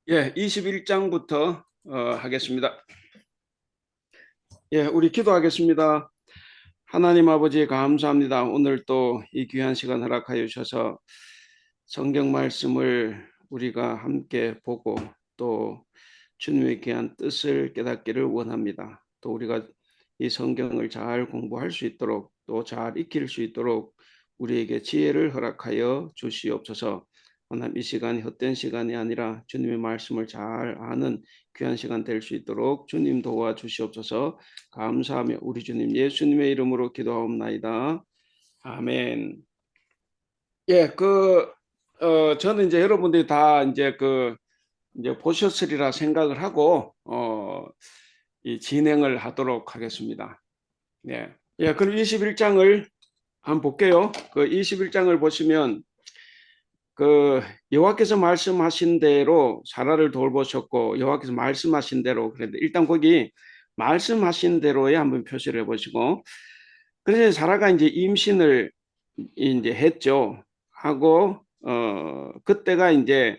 예, 21장부터 하겠습니다. 예, 우리 기도하겠습니다. 하나님 아버지 감사합니다. 오늘 또 이 귀한 시간 허락하여 주셔서 성경 말씀을 우리가 함께 보고 또 주님의 귀한 뜻을 깨닫기를 원합니다. 또 우리가 이 성경을 잘 공부할 수 있도록 또 잘 익힐 수 있도록 우리에게 지혜를 허락하여 주시옵소서. 하나님 이 시간이 헛된 시간이 아니라 주님의 말씀을 잘 아는 귀한 시간 될 수 있도록 주님 도와주시옵소서. 감사하며 우리 주님 예수님의 이름으로 기도하옵나이다. 아멘. 예, 저는 이제 여러분들이 다 이제 보셨으리라 생각을 하고, 이 진행을 하도록 하겠습니다. 예. 예, 그럼 21장을 한번 볼게요. 그 21장을 보시면, 여호와께서 말씀하신 대로 사라를 돌보셨고, 여호와께서 말씀하신 대로, 그런데 일단 거기 말씀하신 대로에 한번 표시를 해보시고, 그래서 사라가 이제 임신을 이제 했죠. 하고, 그때가 이제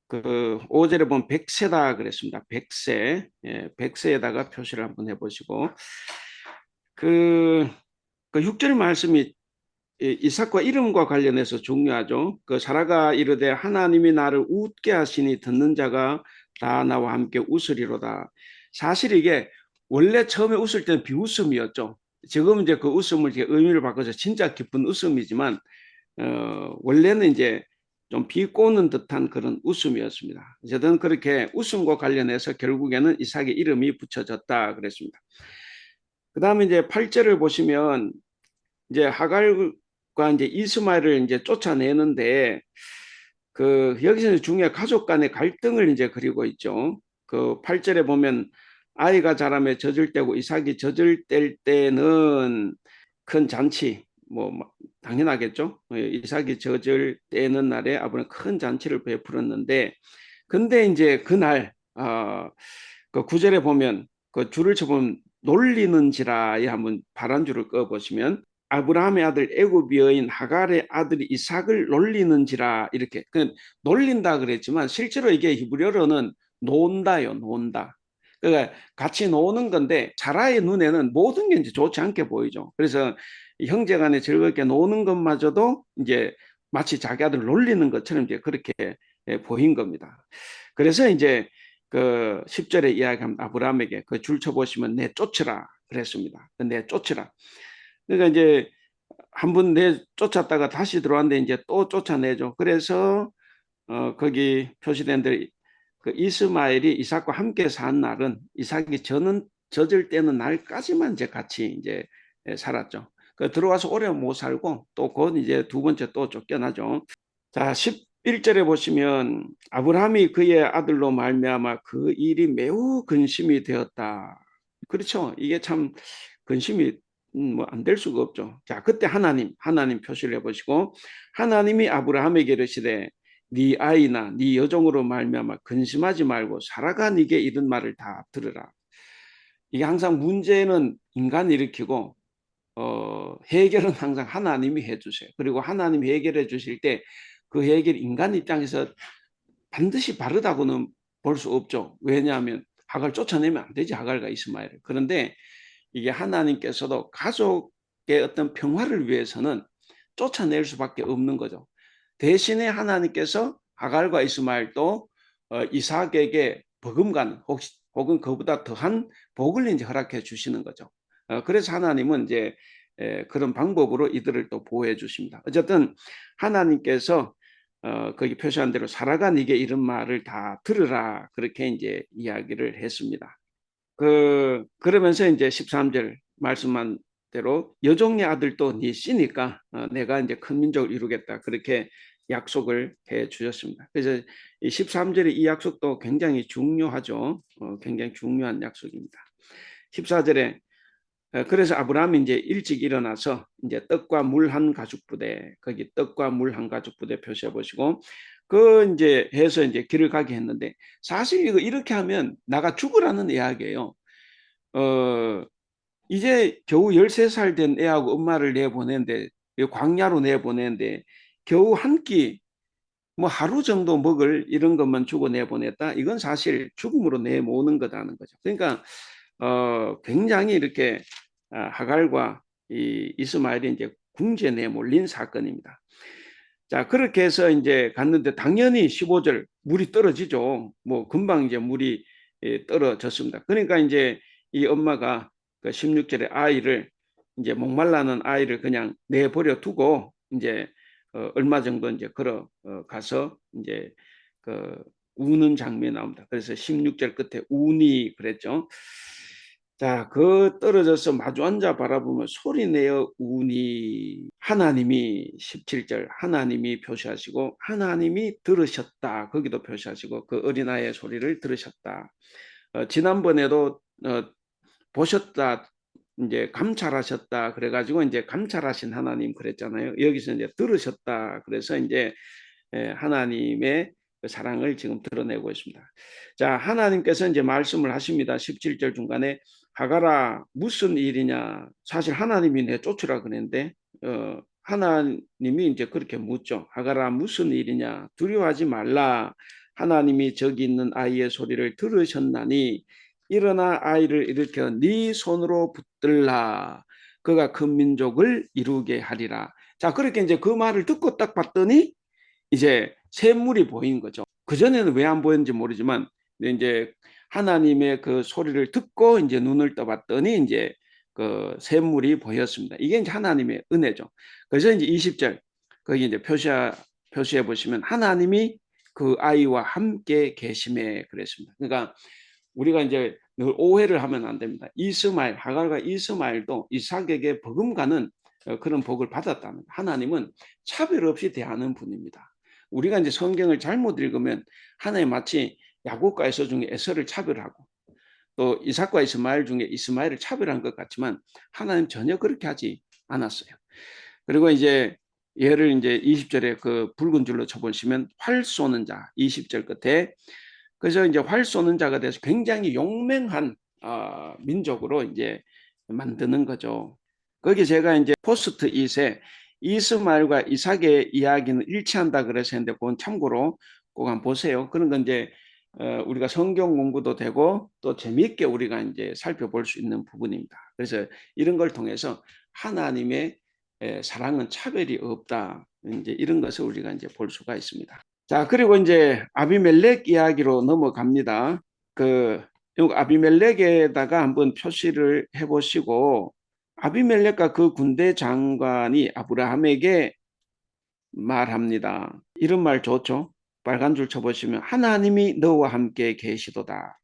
그 5절에 보면 100세다 그랬습니다. 100세. 예, 100세에다가 표시를 한번 해보시고 그, 그 6절 말씀이 이삭과 이름과 관련해서 중요하죠. 그 사라가 이르되 하나님이 나를 웃게 하시니 듣는 자가 다 나와 함께 웃으리로다. 사실 이게 원래 처음에 웃을 때는 비웃음이었죠. 지금 이제 그 웃음을 이제 의미를 바꿔서 진짜 기쁜 웃음이지만 원래는 이제 좀 비꼬는 듯한 그런 웃음이었습니다. 어쨌든 그렇게 웃음과 관련해서 결국에는 이삭의 이름이 붙여졌다 그랬습니다. 그 다음에 이제 8절을 보시면 이제 하갈과 이제 이스마엘을 이제 쫓아내는데 여기서 중요한 가족 간의 갈등을 이제 그리고 있죠. 그 8절에 보면 아이가 자라며 젖을 때고 이삭이 젖을 뗄 때는 큰 잔치 뭐 당연하겠죠. 이삭이 젖을 떼는 날에 아버지는 큰 잔치를 베풀었는데 근데 이제 그날 그 9절에 보면 그 줄을 쳐보면 놀리는지라에 한번 파란 줄을 꺼 보시면 아브라함의 아들 애굽 여인 하갈의 아들이 이삭을 놀리는지라 이렇게 그 놀린다 그랬지만 실제로 이게 히브리어로는 논다요, 논다. 그러니까 같이 노는 건데 사라의 눈에는 모든 게 이제 좋지 않게 보이죠. 그래서 형제간에 즐겁게 노는 것마저도 이제 마치 자기 아들 놀리는 것처럼 이제 그렇게 보인 겁니다. 그래서 이제 그 10절에 이야기한 아브라함에게 그 줄 쳐보시면 내 쫓으라 그랬습니다. 내 쫓으라. 그러니까 이제 한 번 내 쫓았다가 다시 들어왔는데 이제 또 쫓아내죠. 그래서 거기 표시된 대로 그 이스마엘이 이삭과 함께 산 날은 이삭이 젖을 때는 날까지만 이제 같이 이제 살았죠. 그 들어와서 오래 못 살고 또 곧 이제 두 번째 또 쫓겨나죠. 자, 11절에 보시면 아브라함이 그의 아들로 말미암아 그 일이 매우 근심이 되었다. 그렇죠. 이게 참 근심이 뭐 안 될 수가 없죠. 자, 그때 하나님 표시를 해보시고 하나님이 아브라함에게 이르시되 네 아이나 네 여종으로 말미암아 근심하지 말고 사라가 네게 이런 말을 다 들으라. 이게 항상 문제는 인간이 일으키고 해결은 항상 하나님이 해주세요. 그리고 하나님이 해결해 주실 때 그 해결 인간 입장에서 반드시 바르다고는 볼 수 없죠. 왜냐하면 하갈 쫓아내면 안 되지, 하갈과 이스마엘을. 그런데 이게 하나님께서도 가족의 어떤 평화를 위해서는 쫓아낼 수밖에 없는 거죠. 대신에 하나님께서 하갈과 이스마엘도 이삭에게 버금가는 혹은 그보다 더한 복을 이제 허락해 주시는 거죠. 그래서 하나님은 이제 그런 방법으로 이들을 또 보호해 주십니다. 어쨌든 하나님께서 거기 표시한 대로 사라가 네게 이런 말을 다 들으라 그렇게 이제 이야기를 했습니다. 그러면서 이제 13절 말씀한 대로 여종의 아들도 네 씨니까 내가 이제 큰 민족을 이루겠다 그렇게 약속을 해 주셨습니다. 그래서 이 13절의 이 약속도 굉장히 중요하죠. 굉장히 중요한 약속입니다. 14절에 그래서 아브라함이 이제 일찍 일어나서 이제 떡과 물 한 가죽 부대 거기 떡과 물 한 가죽 부대 표시해 보시고 그 이제 해서 이제 길을 가게 했는데 사실 이거 이렇게 하면 나가 죽으라는 이야기예요. 어 이제 겨우 13살 된 애하고 엄마를 내보내는데 광야로 내보내는데 겨우 한 끼 뭐 하루 정도 먹을 이런 것만 주고 내보냈다. 이건 사실 죽음으로 내모는 거다는 거죠. 그러니까 굉장히 이렇게 하갈과 이 이스마엘이 이제 궁지에 내몰린 사건입니다. 자, 그렇게 해서 이제 갔는데 당연히 15절 물이 떨어지죠. 뭐 금방 이제 물이 떨어졌습니다. 그러니까 이제 이 엄마가 그 16절에 아이를 이제 목말라는 아이를 그냥 내버려 두고 이제 얼마 정도 이제 걸어 가서 이제 그 우는 장면이 나옵니다. 그래서 16절 끝에 우니 그랬죠. 자, 그 떨어져서 마주 앉아 바라보면 소리 내어 우니 하나님이 17절 하나님이 표시하시고 하나님이 들으셨다. 거기도 표시하시고 그 어린아이의 소리를 들으셨다. 지난번에도 보셨다. 이제 감찰하셨다. 그래가지고 이제 감찰하신 하나님 그랬잖아요. 여기서 이제 들으셨다. 그래서 이제 하나님의 그 사랑을 지금 드러내고 있습니다. 자, 하나님께서 이제 말씀을 하십니다. 17절 중간에 하갈아 무슨 일이냐? 사실 하나님이 내 쫓으라 그랬는데 하나님이 이제 그렇게 묻죠. 하갈아 무슨 일이냐? 두려워하지 말라. 하나님이 저기 있는 아이의 소리를 들으셨나니 일어나 아이를 일으켜 네 손으로 붙들라. 그가 큰 민족을 이루게 하리라. 자, 그렇게 이제 그 말을 듣고 딱 봤더니 이제 샘물이 보인 거죠. 그전에는 왜 안 보였는지 모르지만 이제 하나님의 그 소리를 듣고 이제 눈을 떠봤더니 이제 그 샘물이 보였습니다. 이게 이제 하나님의 은혜죠. 그래서 이제 20절 거기 이제 표시해 보시면 하나님이 그 아이와 함께 계심에 그랬습니다. 그러니까 우리가 이제 늘 오해를 하면 안 됩니다. 이스마엘, 하갈과 이스마엘도 이삭에게 버금가는 그런 복을 받았다는 하나님은 차별 없이 대하는 분입니다. 우리가 이제 성경을 잘못 읽으면 하나님 마치 야곱과 에서 중에 에서를 차별하고 또 이삭과 이스마엘 중에 이스마엘을 차별한 것 같지만 하나님 전혀 그렇게 하지 않았어요. 그리고 이제 얘를 이제 20절에 그 붉은 줄로 쳐보시면 활 쏘는 자 20절 끝에 그래서 이제 활 쏘는 자가 돼서 굉장히 용맹한 민족으로 이제 만드는 거죠. 거기 제가 이제 포스트 잇에 이스마엘과 이삭의 이야기는 일치한다 그래서 했는데 그건 참고로 꼭 한번 보세요. 그런 건 이제 우리가 성경 공부도 되고 또 재미있게 우리가 이제 살펴볼 수 있는 부분입니다. 그래서 이런 걸 통해서 하나님의 사랑은 차별이 없다. 이제 이런 것을 우리가 이제 볼 수가 있습니다. 자, 그리고 이제 아비멜렉 이야기로 넘어갑니다. 그 아비멜렉에다가 한번 표시를 해보시고 아비멜렉과 그 군대 장관이 아브라함에게 말합니다. 이런 말 좋죠? 빨간 줄 쳐보시면 하나님이 너와 함께 계시도다.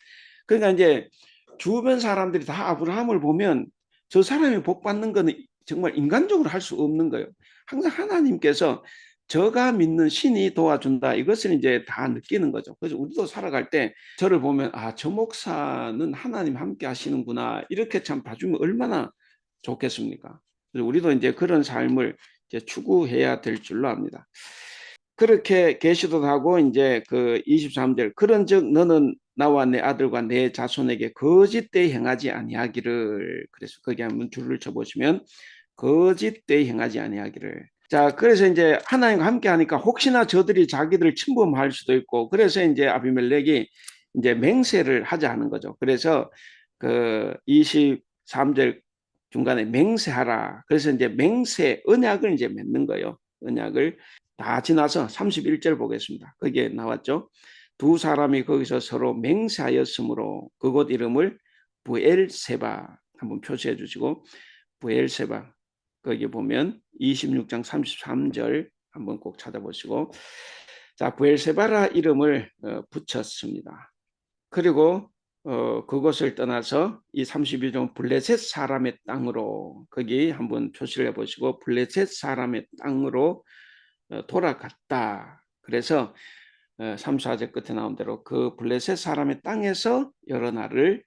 그러니까 이제 주변 사람들이 다 아브라함을 보면 저 사람이 복 받는 거는 정말 인간적으로 할 수 없는 거예요. 항상 하나님께서 저가 믿는 신이 도와준다. 이것을 이제 다 느끼는 거죠. 그래서 우리도 살아갈 때 저를 보면 아, 저 목사는 하나님 함께 하시는구나. 이렇게 참 봐주면 얼마나 좋겠습니까? 그래서 우리도 이제 그런 삶을 이제 추구해야 될 줄로 압니다. 그렇게 계시도 하고 이제 그 23절 그런즉 너는 나와 내 아들과 내 자손에게 거짓되이 행하지 아니하기를 그래서 거기 한번 줄을 쳐보시면 거짓되이 행하지 아니하기를 자 그래서 이제 하나님과 함께 하니까 혹시나 저들이 자기들을 침범할 수도 있고 그래서 이제 아비멜렉이 이제 맹세를 하자는 거죠. 그래서 그 23절 중간에 맹세하라. 그래서 이제 맹세 언약을 이제 맺는 거예요. 언약을 다 지나서 31절 보겠습니다. 거기에 나왔죠. 두 사람이 거기서 서로 맹세하였으므로 그곳 이름을 부엘세바 한번 표시해 주시고 부엘세바 거기 보면 26장 33절 한번 꼭 찾아보시고 자 부엘세바라 이름을 붙였습니다. 그리고 그것을 떠나서 이 32종 블레셋 사람의 땅으로 거기 한번 표시를 해보시고 블레셋 사람의 땅으로 돌아갔다. 그래서 3, 4절 끝에 나온 대로 그 블레셋 사람의 땅에서 여러 날을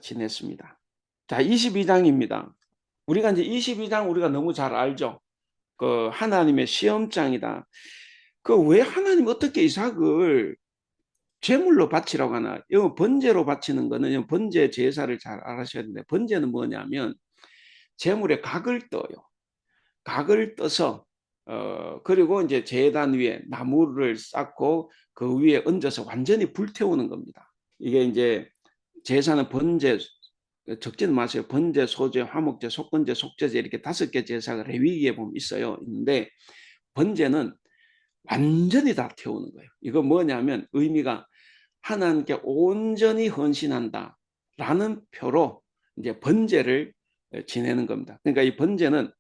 지냈습니다. 자, 22장입니다. 우리가 이제 22장 우리가 너무 잘 알죠. 그 하나님의 시험장이다. 그 왜 하나님 어떻게 이삭을 제물로 바치라고 하나? 이거 번제로 바치는 거는 번제 제사를 잘 알아셔야 되는데 번제는 뭐냐면 제물에 각을 떠요. 각을 떠서 그리고 이제 제단 위에 나무를 쌓고 그 위에 얹어서 완전히 불태우는 겁니다. 이게 이제 제사는 번제, 적지는 마세요. 번제, 소제, 화목제, 속건제, 속죄제 이렇게 5개 제사가 레위기에 보면 있어요. 있는데 번제는 완전히 다 태우는 거예요. 이거 뭐냐면 의미가 하나님께 온전히 헌신한다라는 표로 이제 번제를 지내는 겁니다. 그러니까 이 번제는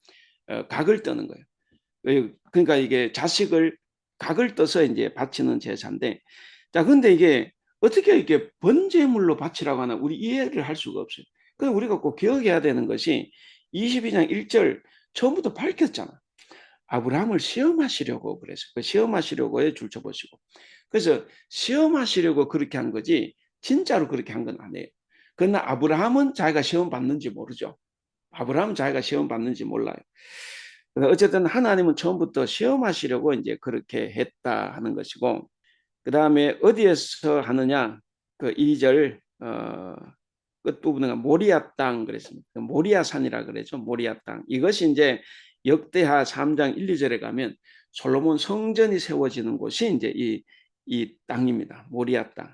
각을 떠는 거예요. 그러니까 이게 자식을 각을 떠서 이제 바치는 제사인데, 자, 근데 이게 어떻게 이렇게 번제물로 바치라고 하나 우리 이해를 할 수가 없어요. 그래서 우리가 꼭 기억해야 되는 것이 22장 1절 처음부터 밝혔잖아. 아브라함을 시험하시려고 그래서 그 시험하시려고에 줄쳐보시고, 그래서 시험하시려고 그렇게 한 거지 진짜로 그렇게 한 건 아니에요. 그러나 아브라함은 자기가 시험 받는지 모르죠. 아브라함은 자기가 시험 받는지 몰라요. 어쨌든 하나님은 처음부터 시험하시려고 이제 그렇게 했다 하는 것이고, 그 다음에 어디에서 하느냐, 그 2절 끝부분은 모리아 땅 그랬습니다. 모리아 산이라 그랬죠. 모리아 땅. 이것이 이제 역대하 3장 1, 2절에 가면 솔로몬 성전이 세워지는 곳이 이제 이 땅입니다. 모리아 땅.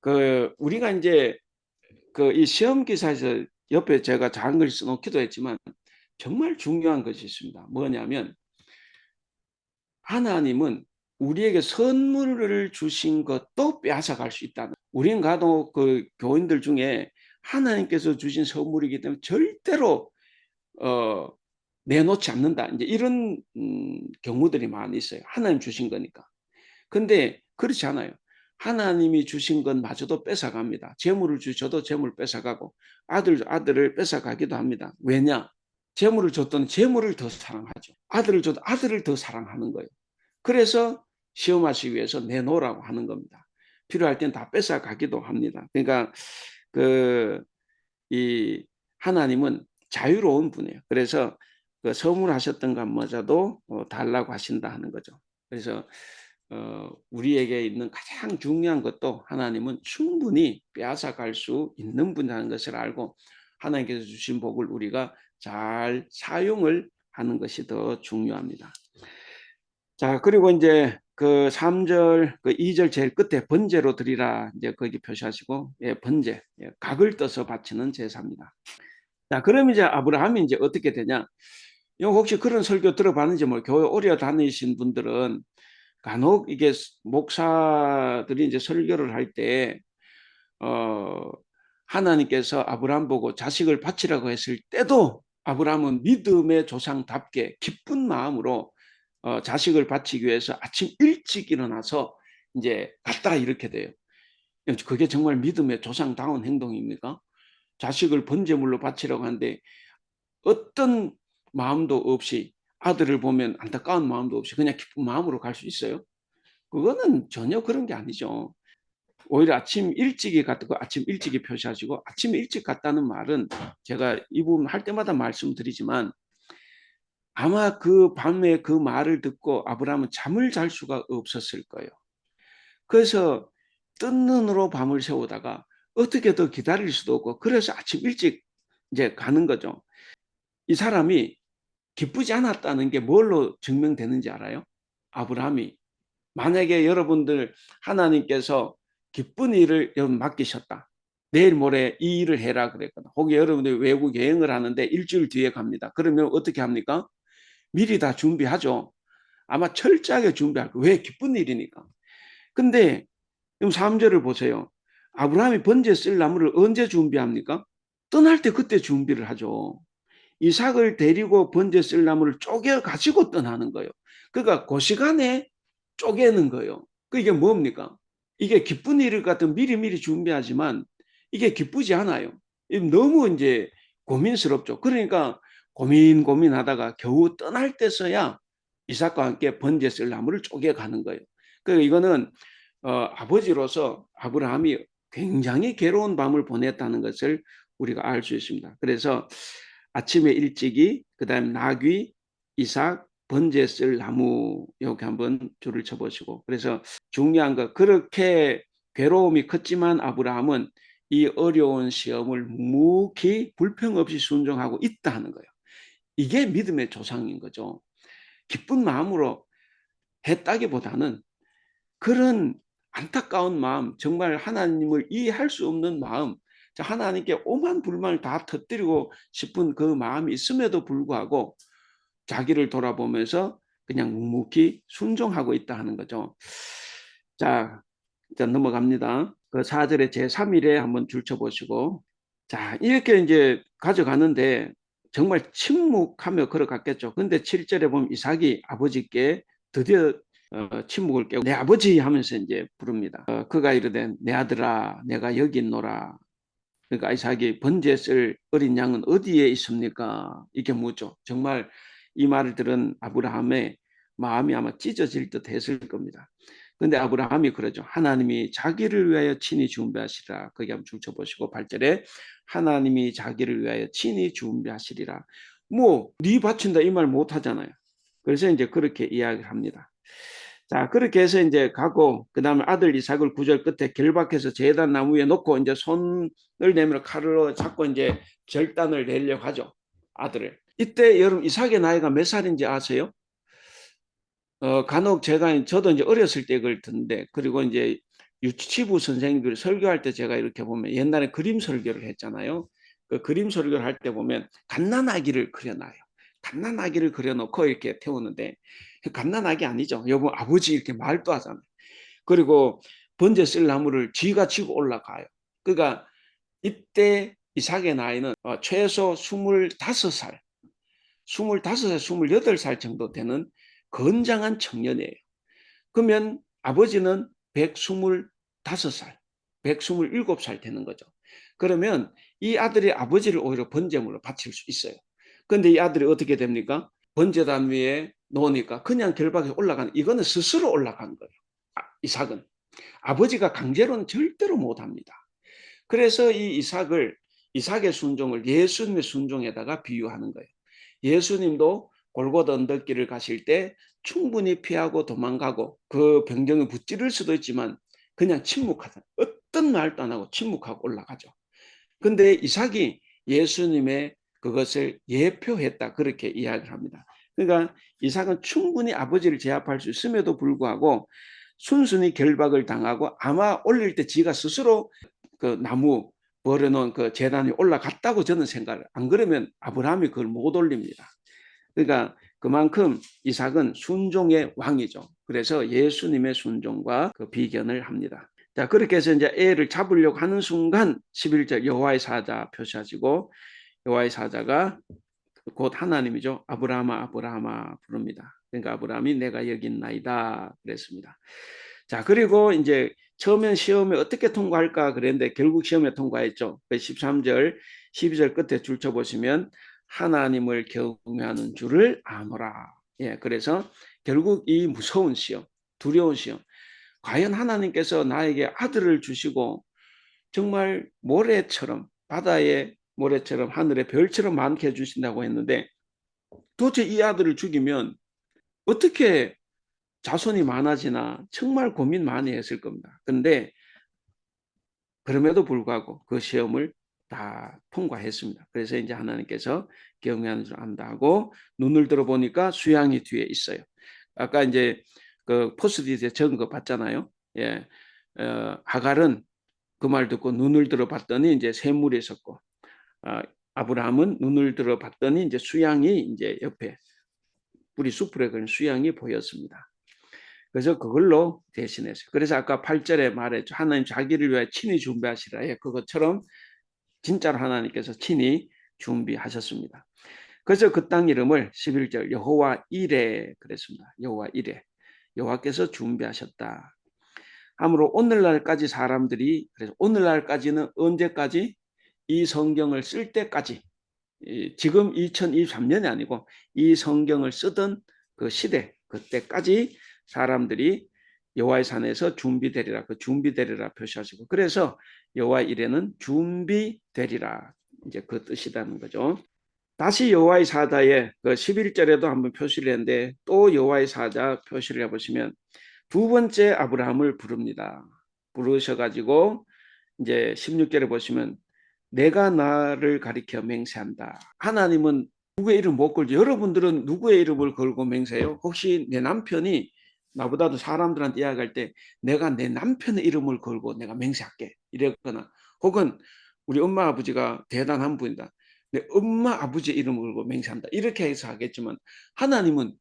그 우리가 이제 그 이 시험 기사에서 옆에 제가 작은 글 써놓기도 했지만 정말 중요한 것이 있습니다. 뭐냐면 하나님은 우리에게 선물을 주신 것도 빼앗아갈 수 있다는. 우리는 가도 그 교인들 중에 하나님께서 주신 선물이기 때문에 절대로 어, 내놓지 않는다. 이제 이런 경우들이 많이 있어요. 하나님 주신 거니까. 근데 그렇지 않아요. 하나님이 주신 것마저도 뺏어갑니다. 재물을 주셔도 재물 뺏어가고 아들을 뺏어가기도 합니다. 왜냐? 재물을 줬더니 재물을 더 사랑하죠. 아들을 줘도 아들을 더 사랑하는 거예요. 그래서 시험하시기 위해서 내놓으라고 하는 겁니다. 필요할 땐 다 뺏어가기도 합니다. 그러니까 이 하나님은 자유로운 분이에요. 그래서 그 선물하셨던 것마저도 달라고 하신다 하는 거죠. 그래서 우리에게 있는 가장 중요한 것도 하나님은 충분히 빼앗아갈 수 있는 분이라는 것을 알고 하나님께서 주신 복을 우리가 잘 사용을 하는 것이 더 중요합니다. 자, 그리고 이제 그 3절, 그 2절 제일 끝에 번제로 드리라 이제 거기 표시하시고, 예, 번제, 예, 각을 떠서 바치는 제사입니다. 자, 그럼 이제 아브라함이 이제 어떻게 되냐? 혹시 그런 설교 들어봤는지 뭐 교회 오래 다니신 분들은 간혹 이게 목사들이 이제 설교를 할 때, 하나님께서 아브라함 보고 자식을 바치라고 했을 때도 아브라함은 믿음의 조상답게 기쁜 마음으로 자식을 바치기 위해서 아침 일찍 일어나서 이제 갔다 이렇게 돼요. 그게 정말 믿음의 조상다운 행동입니까? 자식을 번제물로 바치라고 하는데 어떤 마음도 없이 아들을 보면 안타까운 마음도 없이 그냥 기쁜 마음으로 갈 수 있어요? 그거는 전혀 그런 게 아니죠. 오히려 아침 일찍이 갔다고 아침 일찍이 표시하시고 아침 일찍 갔다는 말은 제가 이 부분 할 때마다 말씀드리지만 아마 그 밤에 그 말을 듣고 아브라함은 잠을 잘 수가 없었을 거예요. 그래서 뜬 눈으로 밤을 새우다가 어떻게 더 기다릴 수도 없고 그래서 아침 일찍 이제 가는 거죠. 이 사람이 기쁘지 않았다는 게 뭘로 증명되는지 알아요? 아브라함이 만약에 여러분들 하나님께서 기쁜 일을 맡기셨다. 내일 모레 이 일을 해라 그랬거든. 혹은 여러분들이 외국 여행을 하는데 일주일 뒤에 갑니다. 그러면 어떻게 합니까? 미리 다 준비하죠. 아마 철저하게 준비할 거예요. 왜? 기쁜 일이니까. 근데 3절을 보세요. 아브라함이 번제 쓸 나무를 언제 준비합니까? 떠날 때 그때 준비를 하죠. 이삭을 데리고 번제 쓸 나무를 쪼개 가지고 떠나는 거예요. 그러니까 그 시간에 쪼개는 거예요. 그게 뭡니까? 이게 기쁜 일 같은 미리미리 준비하지만 이게 기쁘지 않아요. 너무 이제 고민스럽죠. 그러니까 고민하다가 겨우 떠날 때서야 이삭과 함께 번제 쓸 나무를 쪼개 가는 거예요. 그러니까 이거는 아버지로서 아브라함이 굉장히 괴로운 밤을 보냈다는 것을 우리가 알 수 있습니다. 그래서 아침에 일찍이 그다음 나귀, 이삭, 번제 쓸 나무 이렇게 한번 줄을 쳐보시고 그래서 중요한 거 그렇게 괴로움이 컸지만 아브라함은 이 어려운 시험을 묵묵히 불평 없이 순종하고 있다 하는 거예요. 이게 믿음의 조상인 거죠. 기쁜 마음으로 했다기보다는 그런 안타까운 마음, 정말 하나님을 이해할 수 없는 마음, 하나님께 오만 불만을 다 터뜨리고 싶은 그 마음이 있음에도 불구하고 자기를 돌아보면서 그냥 묵묵히 순종하고 있다 하는 거죠. 자, 넘어갑니다. 그 4절의 제3일에 한번 줄쳐보시고, 자, 이렇게 이제 가져가는데 정말 침묵하며 걸어갔겠죠. 근데 7절에 보면 이삭이 아버지께 드디어 침묵을 깨고 내 아버지 하면서 이제 부릅니다. 그가 이르되 내 아들아 내가 여기 있노라. 그러니까 이삭이 번제에 쓸 어린 양은 어디에 있습니까? 이렇게 묻죠. 정말 이 말을 들은 아브라함의 마음이 아마 찢어질 듯 했을 겁니다. 근데 아브라함이 그러죠. 하나님이 자기를 위하여 친히 준비하시리라. 거기 한번 줄쳐보시고 8절에 하나님이 자기를 위하여 친히 준비하시리라. 뭐 네 바친다 이 말 못하잖아요. 그래서 이제 그렇게 이야기를 합니다. 자, 그렇게 해서 이제 가고, 그 다음에 아들 이삭을 9절 끝에 결박해서 제단 나무 위에 놓고 이제 손을 내밀어 칼로 잡고 이제 절단을 내려고 하죠. 아들을. 이때 여러분 이삭의 나이가 몇 살인지 아세요? 간혹 저도 이제 어렸을 때 그걸 듣는데, 그리고 이제 유치부 선생님들이 설교할 때 제가 이렇게 보면 옛날에 그림 설교를 했잖아요. 그 그림 설교를 할 때 보면 갓난아기를 그려놔요. 갓난아기를 그려놓고 이렇게 태우는데 갓난아기 아니죠. 여보 아버지 이렇게 말도 하잖아요. 그리고 번제 쓸 나무를 쥐가 치고 올라가요. 그러니까 이때 이삭의 나이는 최소 25살, 25살, 28살 정도 되는 건장한 청년이에요. 그러면 아버지는 125살, 127살 되는 거죠. 그러면 이 아들이 아버지를 오히려 번제물로 바칠 수 있어요. 그런데 이 아들이 어떻게 됩니까? 번제단 위에 놓으니까 그냥 결박에 올라가는, 이거는 스스로 올라간 거예요. 이삭은. 아버지가 강제로는 절대로 못합니다. 그래서 이 이삭의 순종을 예수님의 순종에다가 비유하는 거예요. 예수님도 골고다 언덕길을 가실 때 충분히 피하고 도망가고 그 병정을 붙들을 수도 있지만 그냥 침묵하다. 어떤 말도 안 하고 침묵하고 올라가죠. 근데 이삭이 예수님의 그것을 예표했다. 그렇게 이야기를 합니다. 그러니까 이삭은 충분히 아버지를 제압할 수 있음에도 불구하고 순순히 결박을 당하고 아마 올릴 때 지가 스스로 그 나무 버려놓은 그 재단이 올라갔다고 저는 생각을. 안 그러면 아브라함이 그걸 못 올립니다. 그러니까 그만큼 이삭은 순종의 왕이죠. 그래서 예수님의 순종과 그 비견을 합니다. 자, 그렇게 해서 이제 애를 잡으려고 하는 순간 11절 여호와의 사자 표시하시고 여호와의 사자가 곧 하나님이죠. 아브라함아 아브라함아 부릅니다. 그러니까 아브라함이 내가 여기 있나이다 그랬습니다. 자, 그리고 이제 처음엔 시험에 어떻게 통과할까 그랬는데 결국 시험에 통과했죠. 13절, 12절 끝에 줄쳐 보시면 하나님을 경외하는 줄을 아노라. 예, 그래서 결국 이 무서운 시험, 두려운 시험, 과연 하나님께서 나에게 아들을 주시고 정말 모래처럼 바다의 모래처럼 하늘의 별처럼 많게 해주신다고 했는데 도대체 이 아들을 죽이면 어떻게 자손이 많아지나 정말 고민 많이 했을 겁니다. 그런데 그럼에도 불구하고 그 시험을 다 통과했습니다. 그래서 이제 하나님께서 경외하는 줄 안다고 눈을 들어보니까 수양이 뒤에 있어요. 아까 이제 그 포스트잇에 적은 거 봤잖아요. 예, 하갈은 그 말 듣고 눈을 들어봤더니 이제 샘물이 있었고, 아브라함은 눈을 들어봤더니 이제 수양이 이제 옆에 뿌리 숲에 그런 수양이 보였습니다. 그래서 그걸로 대신했어요. 그래서 아까 8절에 말했죠. 하나님 자기를 위해 친히 준비하시라 해. 그것처럼 진짜로 하나님께서 친히 준비하셨습니다. 그래서 그 땅 이름을 11절 여호와 이레 그랬습니다. 여호와 이레. 여호와께서 준비하셨다. 아무로 오늘날까지 사람들이, 그래서 오늘날까지는 언제까지? 이 성경을 쓸 때까지, 지금 2023년이 아니고 이 성경을 쓰던 그 시대, 그때까지 사람들이 여호와의 산에서 준비되리라, 그 준비되리라 표시하시고, 그래서 여호와 이레는 준비되리라, 이제 그 뜻이라는 거죠. 다시 여호와의 사자의 그 11절에도 한번 표시를 했는데 또 여호와의 사자 표시를 해보시면 두 번째 아브라함을 부릅니다. 부르셔가지고 이제 16절에 보시면 내가 나를 가리켜 맹세한다. 하나님은 누구의 이름 못 걸죠. 여러분들은 누구의 이름을 걸고 맹세해요? 혹시 내 남편이 나보다도 사람들한테 이야기할 때 내가 내 남편의 이름을 걸고 내가 맹세할게 이랬거나, 혹은 우리 엄마 아버지가 대단한 분이다, 내 엄마 아버지의 이름을 걸고 맹세한다, 이렇게 해서 하겠지만, 하나님은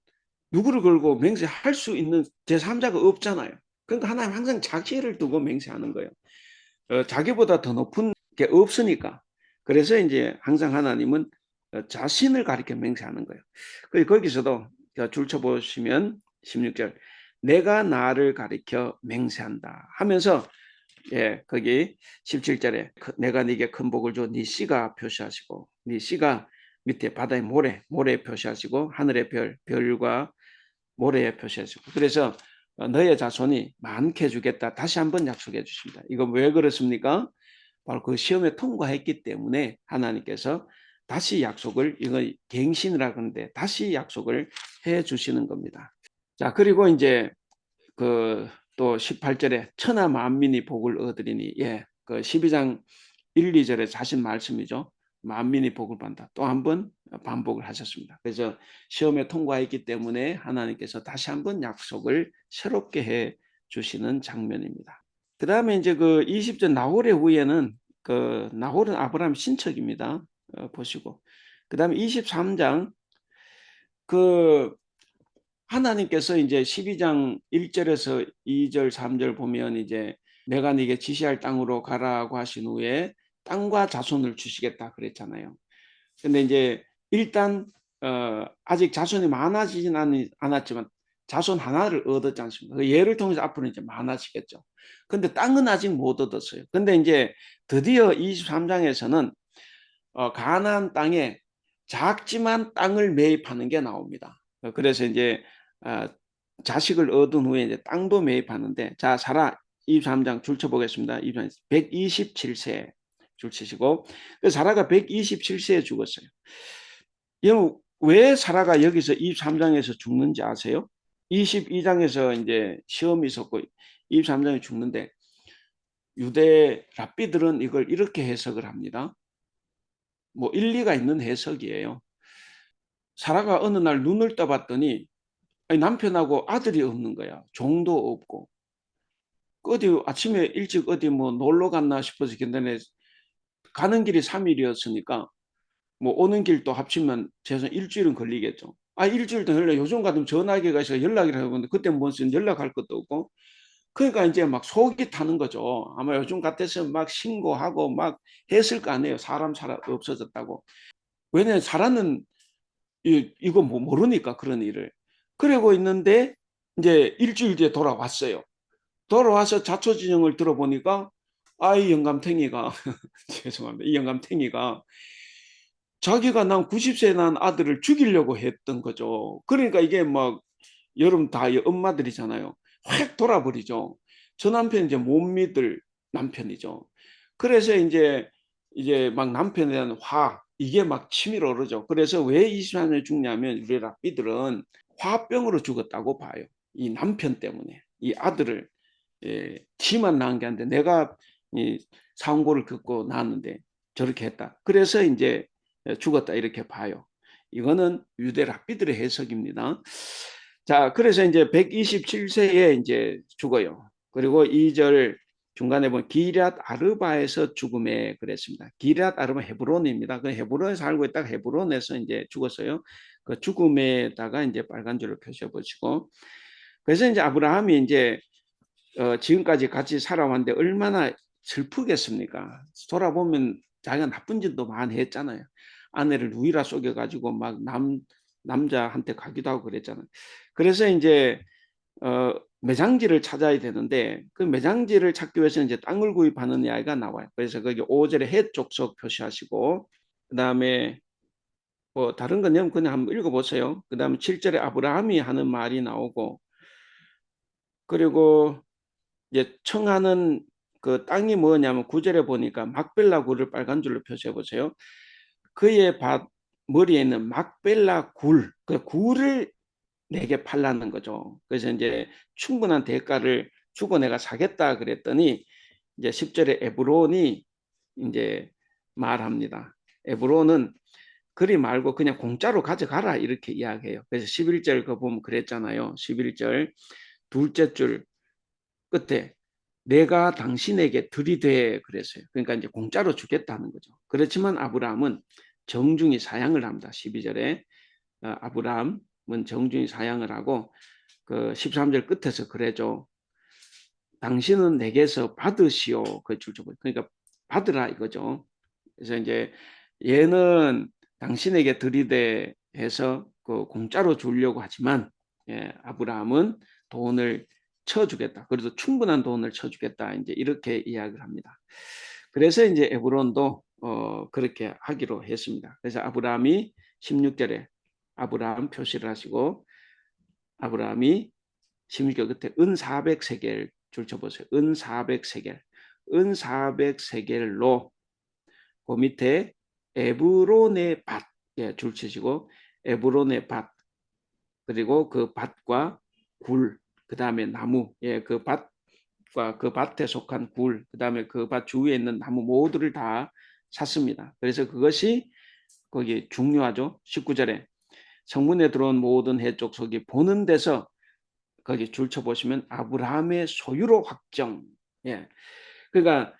누구를 걸고 맹세할 수 있는 제3자가 없잖아요. 그러니까 하나님 항상 자기를 두고 맹세하는 거예요. 자기보다 더 높은 게 없으니까. 그래서 이제 항상 하나님은 자신을 가리켜 맹세하는 거예요. 거기서도 줄쳐 보시면 16절, 내가 나를 가리켜 맹세한다 하면서, 예, 거기 17절에 내가 네게 큰 복을 줘 네 씨가 표시하시고, 네 씨가 밑에 바다의 모래 표시하시고, 하늘의 별과 모래에 표시하시고, 그래서 너의 자손이 많게 주겠다 다시 한번 약속해 주십니다. 이거 왜 그렇습니까? 바로 그 시험에 통과했기 때문에 하나님께서 다시 약속을, 이거 갱신이라 그러는데 다시 약속을 해 주시는 겁니다. 자, 그리고 이제 그 또 18절에 천하 만민이 복을 얻으리니, 예, 그 12장 1, 2절에 자신 말씀이죠. 만민이 복을 받는다. 또 한 번 반복을 하셨습니다. 그래서 시험에 통과했기 때문에 하나님께서 다시 한번 약속을 새롭게 해 주시는 장면입니다. 그 다음에 이제 그 20절 나홀의 후에는, 그 나홀은 아브라함 친척입니다. 보시고. 그 다음에 23장, 그 하나님께서 이제 12장 1절에서 2절, 3절 보면 이제 내가 네게 지시할 땅으로 가라고 하신 후에 땅과 자손을 주시겠다 그랬잖아요. 근데 이제 일단 아직 자손이 많아지진 않았지만 자손 하나를 얻었지 않습니까? 그 예를 통해서 앞으로 이제 많아지겠죠. 근데 땅은 아직 못 얻었어요. 근데 이제 드디어 23장에서는 가나안 땅에 작지만 땅을 매입하는 게 나옵니다. 그래서 이제 어, 자식을 얻은 후에 이제 땅도 매입하는데, 자, 사라 23장 줄쳐 보겠습니다. 127세 줄치시고, 사라가 127세에 죽었어요. 왜 사라가 여기서 23장에서 죽는지 아세요? 22장에서 이제 시험이 있었고 23장에 죽는데, 유대 랍비들은 이걸 이렇게 해석을 합니다. 뭐 일리가 있는 해석이에요. 사라가 어느 날 눈을 떠봤더니 남편하고 아들이 없는 거야. 종도 없고. 어디 아침에 일찍 어디 뭐 놀러 갔나 싶어서 견뎌내, 가는 길이 3일이었으니까 뭐 오는 길도 합치면 최소 일주일은 걸리겠죠. 일주일도 연락, 요즘 같으면 전화기가 있어 연락이라 하는데 그때 무슨 연락할 것도 없고. 그러니까 이제 막 속이 타는 거죠. 아마 요즘 같았으면 막 신고하고 막 했을 거 아니에요. 사람 없어졌다고. 왜냐면 사람은 이거 뭐 모르니까 그런 일을. 그러고 있는데 이제 일주일 뒤에 돌아왔어요. 돌아와서 자초지종을 들어보니까 이 영감탱이가 죄송합니다. 이 영감탱이가 자기가 난 90세 난 아들을 죽이려고 했던 거죠. 그러니까 이게 막 여러분 다 엄마들이잖아요. 확 돌아버리죠. 저 남편 이제 못 믿을 남편이죠. 그래서 이제 막 남편에 대한 이게 막 치밀어 오르죠. 그래서 왜 24년에 죽냐면 우리 랍비들은 화병으로 죽었다고 봐요. 이 남편 때문에 이 아들을, 지만 낳은 게 아닌데 내가 이 상고를 겪고 낳았는데 저렇게 했다. 그래서 이제 죽었다 이렇게 봐요. 이거는 유대 랍비들의 해석입니다. 자, 그래서 이제 127세에 이제 죽어요. 그리고 2절 중간에 보면 기럇 아르바에서 죽음에 그랬습니다. 기럇 아르바 헤브론입니다. 그 헤브론에 살고 있다가 헤브론에서 이제 죽었어요. 그 죽음에다가 이제 빨간 줄을 표시해 보시고. 그래서 이제 아브라함이 이제 지금까지 같이 살아왔는데 얼마나 슬프겠습니까? 돌아보면 자기가 나쁜 짓도 많이 했잖아요. 아내를 누이라 속여가지고 막 남자한테 가기도 하고 그랬잖아요. 그래서 이제 매장지를 찾아야 되는데 그 매장지를 찾기 위해서 이제 땅을 구입하는 이야기가 나와요. 그래서 거기 5절에 헷 족속 표시하시고, 그 다음에 뭐 다른 건 그냥 한번 읽어보세요. 그 다음에 7절에 아브라함이 하는 말이 나오고, 그리고 이제 청하는 그 땅이 뭐냐면 9절에 보니까 막벨라 굴을 빨간 줄로 표시해 보세요. 그의 밭 머리에 있는 막벨라 그 굴을 내게 팔라는 거죠. 그래서 이제 충분한 대가를 주고 내가 사겠다 그랬더니 이제 10절에 에브론이 이제 말합니다. 에브론은 그리 말고 그냥 공짜로 가져가라 이렇게 이야기해요. 그래서 11절 그 보면 그랬잖아요. 11절 둘째 줄 끝에 내가 당신에게 들이되 그랬어요. 그러니까 이제 공짜로 주겠다는 거죠. 그렇지만 아브라함은 정중히 사양을 합니다. 12절에 아브라함은 정중히 사양을 하고 그 13절 끝에서 그래죠. 당신은 내게서 받으시오. 그 줄줄 그러니까 받으라 이거죠. 그래서 이제 얘는 당신에게 들이대 해서 그 공짜로 주려고 하지만 아브라함은 돈을 쳐주겠다. 그래도 충분한 돈을 쳐주겠다. 이제 이렇게 이야기를 합니다. 그래서 이제 에브론도 그렇게 하기로 했습니다. 그래서 아브라함이 16절에 아브라함 표시를 하시고 아브라함이 16절 끝에 은 400세겔 줄 쳐보세요. 은 400세겔. 은 400세겔로 그 밑에 에브론의 밭, 줄 치시고 에브론의 밭 그리고 그 밭과 굴, 그 다음에 나무, 그 밭과 그 밭에 속한 굴, 그 다음에 그 밭 주위에 있는 나무 모두를 다 샀습니다. 그래서 그것이 거기 중요하죠. 19절에 성문에 들어온 모든 해족 속이 보는 데서 거기 줄 쳐보시면 아브라함의 소유로 확정. 예. 그러니까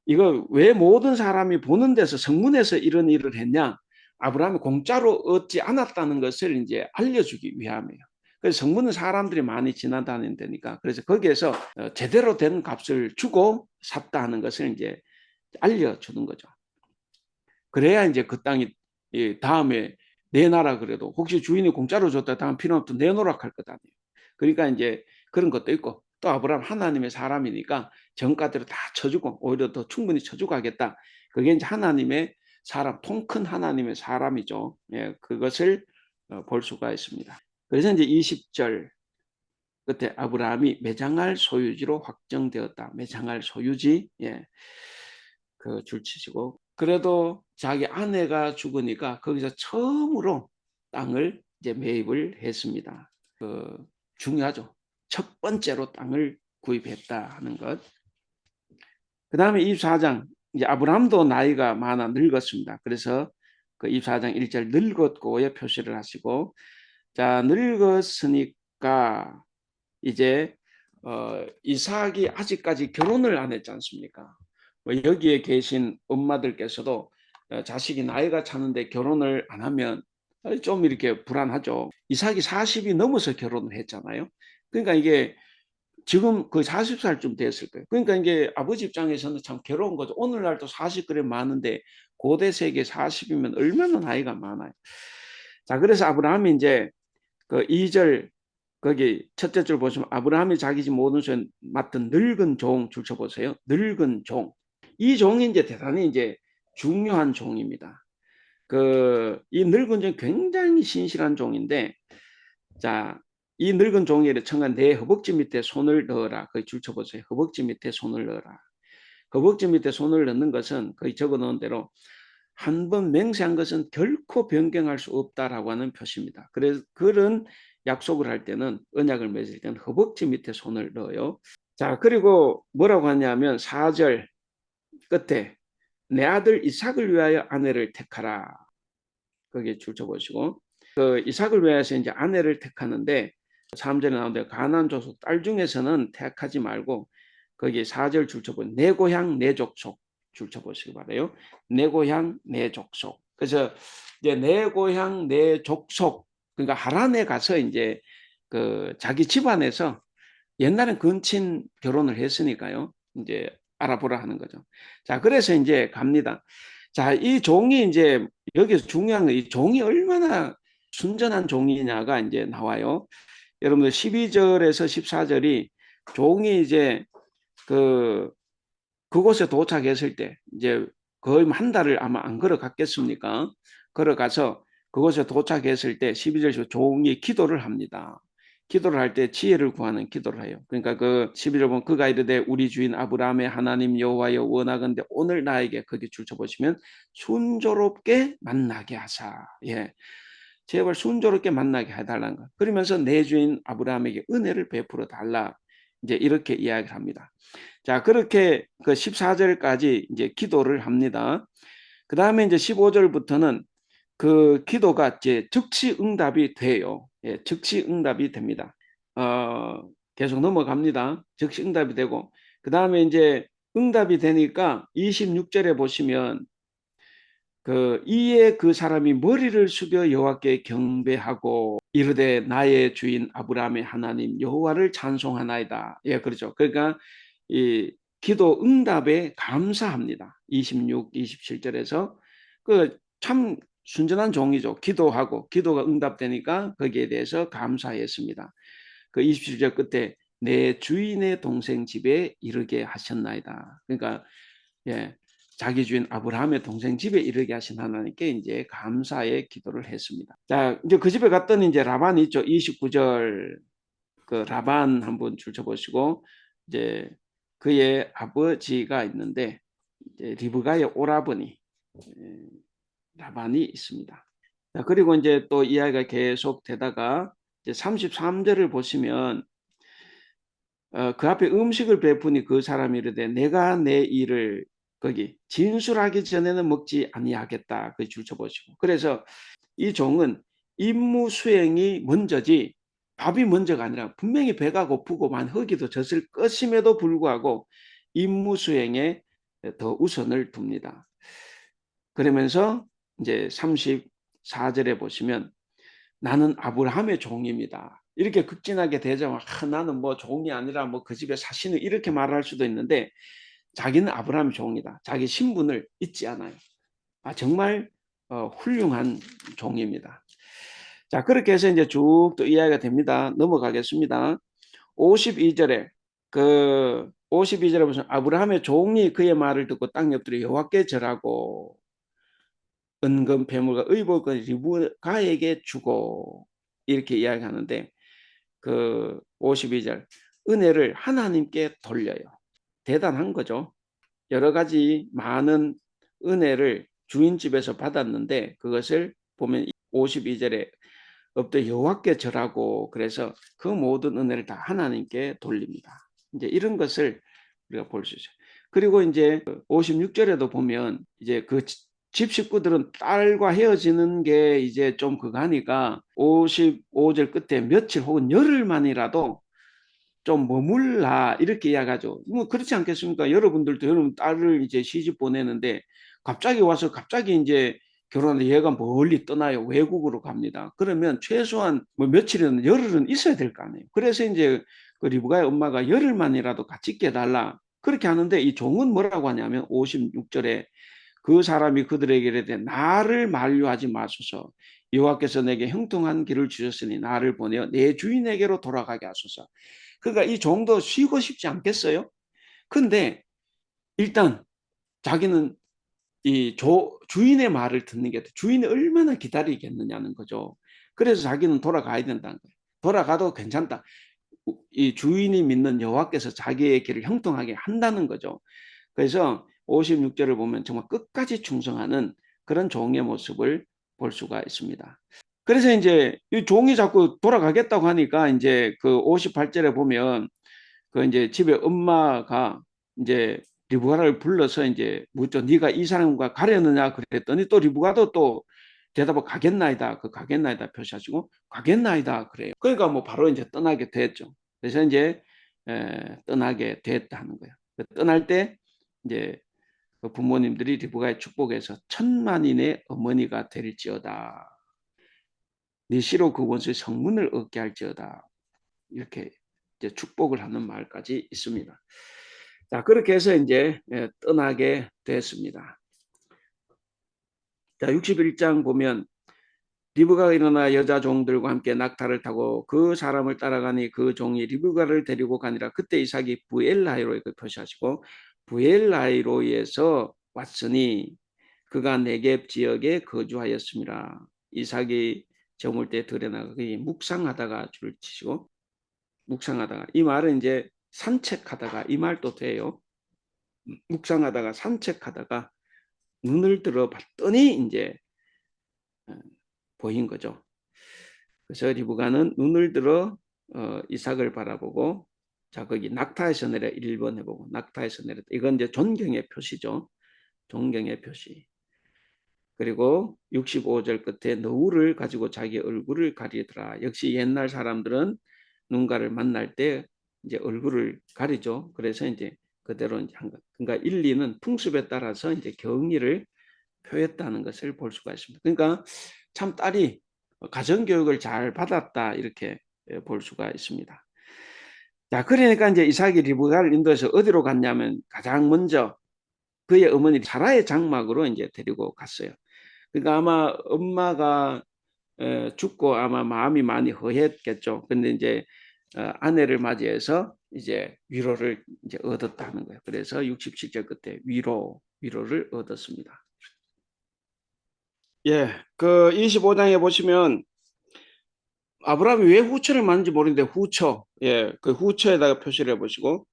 이거 왜 모든 사람이 보는 데서 성문에서 이런 일을 했냐? 아브라함이 공짜로 얻지 않았다는 것을 이제 알려주기 위함이에요. 그래서 성문은 사람들이 많이 지나다니는 데니까 그래서 거기에서 제대로 된 값을 주고 샀다 하는 것을 이제 알려주는 거죠. 그래야 이제 그 땅이 다음에 내놔라 그래도 혹시 주인이 공짜로 줬다 다음 필요 없다 내놓으라 할 것 아니에요. 그러니까 이제 그런 것도 있고 또 아브라함 하나님의 사람이니까 정가대로 다 쳐주고 오히려 더 충분히 쳐주고 하겠다. 그게 이제 하나님의 사람, 통 큰 하나님의 사람이죠. 예, 그것을 볼 수가 있습니다. 그래서 이제 20절 끝에 아브라함이 매장할 소유지로 확정되었다. 매장할 소유지, 예, 그 줄치시고 그래도 자기 아내가 죽으니까 거기서 처음으로 땅을 이제 매입을 했습니다. 그 중요하죠. 첫 번째로 땅을 구입했다 하는 것. 그 다음에 24장 이제 아브라함도 나이가 많아 늙었습니다. 그래서 그 24장 1절 늙었고에 표시를 하시고 자 늙었으니까 이제 이삭이 아직까지 결혼을 안 했지 않습니까? 뭐 여기에 계신 엄마들께서도 자식이 나이가 차는데 결혼을 안 하면 좀 이렇게 불안하죠. 이삭이 40이 넘어서 결혼을 했잖아요. 그러니까 이게 지금 거의 40살쯤 됐을 거예요. 그러니까 이게 아버지 입장에서는 참 괴로운 거죠. 오늘날도 40 그래 많은데 고대 세계 40이면 얼마나 나이가 많아요. 자, 그래서 아브라함이 이제 그 2절 거기 첫째 줄 보시면 아브라함이 자기 집 모든 소에 맡은 늙은 종 줄 쳐보세요. 늙은 종. 이 종이 이제 대단히 이제 중요한 종입니다. 이 늙은 종 굉장히 신실한 종인데 자, 이 늙은 종이를 청한 내 허벅지 밑에 손을 넣어라. 거기 줄 쳐보세요. 허벅지 밑에 손을 넣어라. 허벅지 밑에 손을 넣는 것은 거의 적어 놓은 대로 한 번 맹세한 것은 결코 변경할 수 없다라고 하는 표시입니다. 그래서 그런 약속을 할 때는 언약을 맺을 때는 허벅지 밑에 손을 넣어요. 자, 그리고 뭐라고 하냐면 4절 끝에 내 아들 이삭을 위하여 아내를 택하라. 거기에 줄쳐 보시고 그 이삭을 위해서 이제 아내를 택하는데 3절에 나오는데 가나안 족속 딸 중에서는 택하지 말고 거기 4절 줄쳐 보면 내 고향 내 족속 줄쳐 보시기 바래요. 내 고향 내 족속. 그래서 이제 내 고향 내 족속 그러니까 하란에 가서 이제 그 자기 집안에서 옛날엔 근친 결혼을 했으니까요. 이제 알아보라 하는 거죠. 자, 그래서 이제 갑니다. 자, 이 종이 이제 여기서 중요한 건 이 종이 얼마나 순전한 종이냐가 이제 나와요. 여러분들 12절에서 14절이 종이 이제 그 그곳에 도착했을 때 이제 거의 한 달을 아마 안 걸어갔겠습니까? 걸어가서 그곳에 도착했을 때 12절 종이 기도를 합니다. 기도를 할 때 지혜를 구하는 기도를 해요. 그러니까 그 12절 보면 그가 이르되 우리 주인 아브라함의 하나님 여호와여 원하건대 오늘 나에게 거기 줄쳐 보시면 순조롭게 만나게 하사. 예. 제발 순조롭게 만나게 해달라는 거. 그러면서 내 주인 아브라함에게 은혜를 베풀어 달라. 이제 이렇게 이야기를 합니다. 자, 그렇게 그 14절까지 이제 기도를 합니다. 그 다음에 이제 15절부터는 그 기도가 이제 즉시 응답이 돼요. 예, 즉시 응답이 됩니다. 어, 계속 넘어갑니다. 즉시 응답이 되고 그 다음에 이제 응답이 되니까 26절에 보시면 그 이에 그 사람이 머리를 숙여 여호와께 경배하고 이르되 나의 주인 아브라함의 하나님 여호와를 찬송하나이다. 예, 그렇죠. 그러니까 이 기도 응답에 감사합니다. 26, 27절에서 그 참 순전한 종이죠. 기도하고 기도가 응답되니까 거기에 대해서 감사했습니다. 그 27절 끝에 내 주인의 동생 집에 이르게 하셨나이다. 그러니까 예, 자기 주인 아브라함의 동생 집에 이르게 하신 하나님께 이제 감사의 기도를 했습니다. 자, 이제 그 집에 갔더니 이제 라반이 있죠. 29절 그 라반 한번 줄쳐보시고 이제 그의 아버지가 있는데 이제 리브가의 오라버니 라반이 있습니다. 자, 그리고 이제 또 이야기가 계속 되다가 이제 33절을 보시면 그 앞에 음식을 베푸니 그 사람이 이르되 내가 내 일을 거기 진술하기 전에는 먹지 아니하겠다. 그 줄쳐보시고. 그래서 이 종은 임무 수행이 먼저지 밥이 먼저가 아니라 분명히 배가 고프고 만 허기도 졌을 것임에도 불구하고 임무 수행에 더 우선을 둡니다. 그러면서 이제 34절에 보시면 나는 아브라함의 종입니다. 이렇게 극진하게 대자면 나는 뭐 종이 아니라 뭐 그 집에 사시는 이렇게 말할 수도 있는데 자기는 아브라함의 종이다. 자기 신분을 잊지 않아요. 정말 훌륭한 종입니다. 자, 그렇게 해서 이제 쭉 또 이야기가 됩니다. 넘어가겠습니다. 52절에 그 52절에 보시면 아브라함의 종이 그의 말을 듣고 땅 옆들이 여호와께 절하고 은금 배물과 의복을 리브가에게 주고 이렇게 이야기하는데 그 52절 은혜를 하나님께 돌려요. 대단한 거죠. 여러 가지 많은 은혜를 주인 집에서 받았는데 그것을 보면 52절에 엎드 여호와께 절하고 그래서 그 모든 은혜를 다 하나님께 돌립니다. 이제 이런 것을 우리가 볼 수 있어요. 그리고 이제 56절에도 보면 이제 그 집 식구들은 딸과 헤어지는 게 이제 좀 그가니까 55절 끝에 며칠 혹은 열흘만이라도 좀 머물라 이렇게 이야기하죠. 뭐 그렇지 않겠습니까? 여러분들도 여러분 딸을 이제 시집 보내는데 갑자기 와서 갑자기 이제 결혼하는데 얘가 멀리 떠나요. 외국으로 갑니다. 그러면 최소한 뭐 며칠이든 열흘은 있어야 될 거 아니에요. 그래서 이제 그 리브가의 엄마가 열흘만이라도 같이 있게 해달라. 그렇게 하는데 이 종은 뭐라고 하냐면 56절에 그 사람이 그들에게 이르되 나를 만류하지 마소서. 여호와께서 내게 형통한 길을 주셨으니 나를 보내어 내 주인에게로 돌아가게 하소서. 그러니까 이 종도 쉬고 싶지 않겠어요? 근데 일단 자기는 이 주인의 말을 듣는 게 주인이 얼마나 기다리겠느냐는 거죠. 그래서 자기는 돌아가야 된다는 거예요. 돌아가도 괜찮다. 이 주인이 믿는 여호와께서 자기의 길을 형통하게 한다는 거죠. 그래서 56절을 보면 정말 끝까지 충성하는 그런 종의 모습을 볼 수가 있습니다. 그래서 이제 이 종이 자꾸 돌아가겠다고 하니까 이제 그 58절에 보면 그 이제 집에 엄마가 이제 리브가를 불러서 이제 묻죠. 네가 이 사람과 가려느냐 그랬더니 또 리브가도 또 대답을 가겠나이다. 그 가겠나이다 표시하시고 가겠나이다 그래요. 그러니까 뭐 바로 이제 떠나게 됐죠. 그래서 이제 떠나게 됐다는 거예요. 떠날 때 이제 그 부모님들이 리브가의 축복에서 천만인의 어머니가 될지어다. 네 시로 그 원수의 성문을 얻게 할지어다. 이렇게 이제 축복을 하는 말까지 있습니다. 자, 그렇게 해서 이제 떠나게 됐습니다. 자, 61장 보면 리브가가 일어나 여자 종들과 함께 낙타를 타고 그 사람을 따라가니 그 종이 리브가를 데리고 가니라. 그때 이삭이 부엘라이로에 표시하시고 부엘라이로에서 왔으니 그가 네겝 지역에 거주하였습니다. 이삭이 저물 때 들에 나가 묵상하다가 줄을 치시고 묵상하다가 이 말은 이제 산책하다가 이 말도 돼요. 묵상하다가 산책하다가 눈을 들어 봤더니 이제 보인 거죠. 그래서 리브가는 눈을 들어 이삭을 바라보고 자 거기 낙타에서 내려 1번 해보고 낙타에서 내렸다. 이건 이제 존경의 표시죠. 존경의 표시. 그리고 65절 끝에 너울을 가지고 자기 얼굴을 가리더라. 역시 옛날 사람들은 누군가를 만날 때 이제 얼굴을 가리죠. 그래서 이제 그대로 이제 한 것. 그러니까 일리는 풍습에 따라서 이제 경의를 표했다는 것을 볼 수가 있습니다. 그러니까 참 딸이 가정교육을 잘 받았다 이렇게 볼 수가 있습니다. 자, 그러니까 이제 이삭이 리브가를 인도해서 어디로 갔냐면 가장 먼저 그의 어머니 사라의 장막으로 이제 데리고 갔어요. 그러니까 아마 엄마가 죽고 아마 마음이 많이 허했겠죠. 근데 이제 아내를 맞이해서 이제 위로를 이제 얻었다는 거예요. 그래서 67절 끝에 위로를 얻었습니다. 예, 그 25장에 보시면 아브라함이 왜 후처를 만든지 모르는데 후처, 예, 그 후처에다가 표시를 해보시고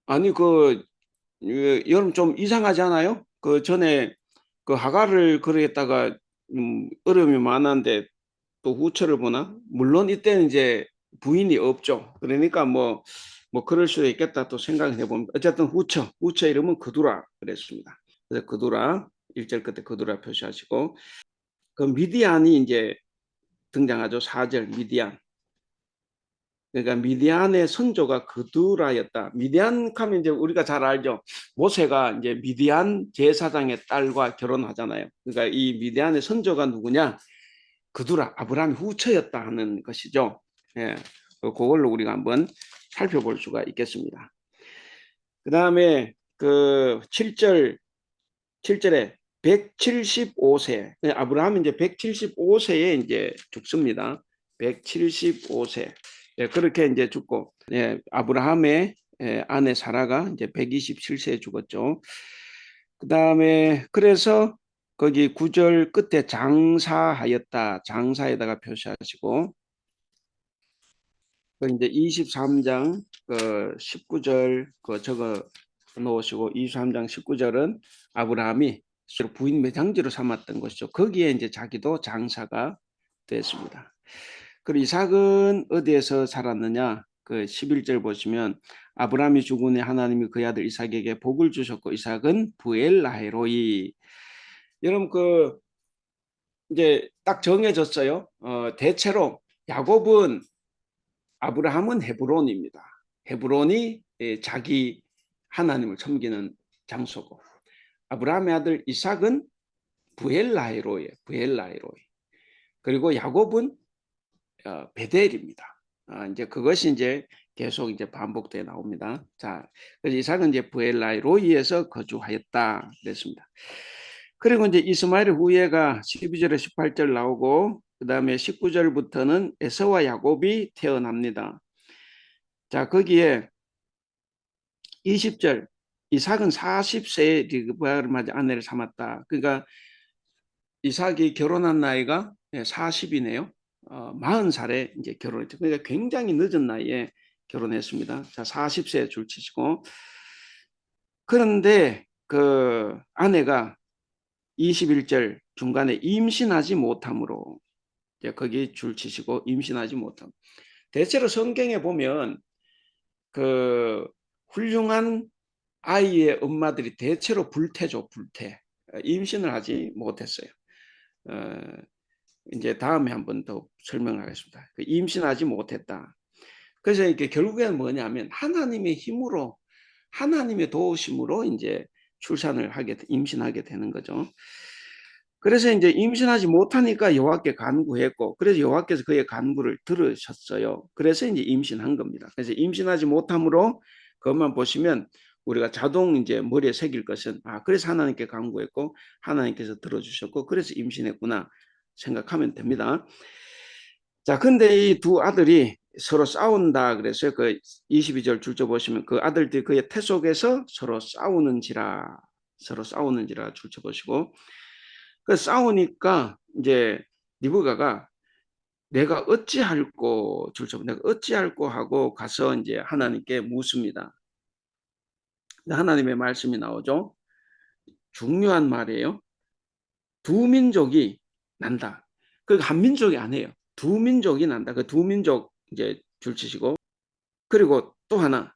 아니 여러분 좀 이상하지 않아요? 그 전에 그 하가를 그러겠다가 어려움이 많았는데 또 후처를 보나? 물론 이때는 이제 부인이 없죠. 그러니까 뭐 그럴 수도 있겠다 또 생각을 해봅니다. 어쨌든 후처 이름은 그두라 그랬습니다. 그래서 그두라 1절 끝에 그두라 표시하시고 그 미디안이 이제 등장하죠. 4절 미디안. 그러니까 미디안의 선조가 그두라였다. 미디안 하면 이제 우리가 잘 알죠. 모세가 이제 미디안 제사장의 딸과 결혼하잖아요. 그러니까 이 미디안의 선조가 누구냐? 그두라 아브라함의 후처였다 하는 것이죠. 예, 그걸로 우리가 한번 살펴볼 수가 있겠습니다. 그 다음에 그 7절에 175세 아브라함이 이제 175세에 이제 죽습니다. 175세 예, 그렇게 이제 죽고 예, 아브라함의 아내 사라가 이제 127세에 죽었죠. 그 다음에 그래서 거기 9절 끝에 장사하였다. 장사에다가 표시하시고 그 이제 23장 그 19절 그 적어 놓으시고 23장 19절은 아브라함이 부인 매장지로 삼았던 것이죠. 거기에 이제 자기도 장사가 됐습니다. 그리고 이삭은 어디에서 살았느냐? 그 11절 보시면 아브라함이 죽은 후에 하나님이 그의 아들 이삭에게 복을 주셨고 이삭은 부엘라헤로이. 여러분 그 이제 딱 정해졌어요. 대체로 야곱은 아브라함은 헤브론입니다. 헤브론이 자기 하나님을 섬기는 장소고 아브라함의 아들 이삭은 부엘라헤로이에요. 부엘라헤로이. 그리고 야곱은 베델입니다. 이제 그것이 이제 계속 이제 반복돼 나옵니다. 자, 그래서 이삭은 이제 부엘라헤로이에서 거주하였다 그랬습니다. 그리고 이제 이스마엘의 후예가 12절에 18절 나오고 그 다음에 19절부터는 에서와 야곱이 태어납니다. 자, 거기에 20절 이삭은 40세에 리브가를 맞아 아내를 삼았다. 그러니까 이삭이 결혼한 나이가 40이네요. 40살에 이제 결혼했죠. 그러니까 굉장히 늦은 나이에 결혼했습니다. 자, 40세에 줄치시고 그런데 그 아내가 21절 중간에 임신하지 못함으로 이제 거기 줄치시고 임신하지 못함. 대체로 성경에 보면 그 훌륭한 아이의 엄마들이 대체로 불태죠, 불태. 임신을 하지 못했어요. 이제 다음에 한 번 더 설명을 하겠습니다. 임신하지 못했다. 그래서 이게 결국에는 뭐냐면 하나님의 힘으로, 하나님의 도우심으로 이제 출산을 임신하게 되는 거죠. 그래서 이제 임신하지 못하니까 여호와께 간구했고, 그래서 여호와께서 그의 간구를 들으셨어요. 그래서 이제 임신한 겁니다. 그래서 임신하지 못함으로 그것만 보시면 우리가 자동 이제 머리에 새길 것은 그래서 하나님께 간구했고 하나님께서 들어주셨고 그래서 임신했구나 생각하면 됩니다. 자, 근데 이 두 아들이 서로 싸운다 그랬어요. 그 22절 줄져 보시면 그 아들들이 그의 태 속에서 서로 싸우는지라 줄쳐 보시고 그 싸우니까 이제 리브가가 내가 어찌할꼬 내가 어찌할꼬 하고 가서 이제 하나님께 묻습니다. 하나님의 말씀이 나오죠. 중요한 말이에요. 두 민족이 난다. 그 한 민족이 아니에요. 두 민족이 난다. 그 두 민족 이제 줄치시고 그리고 또 하나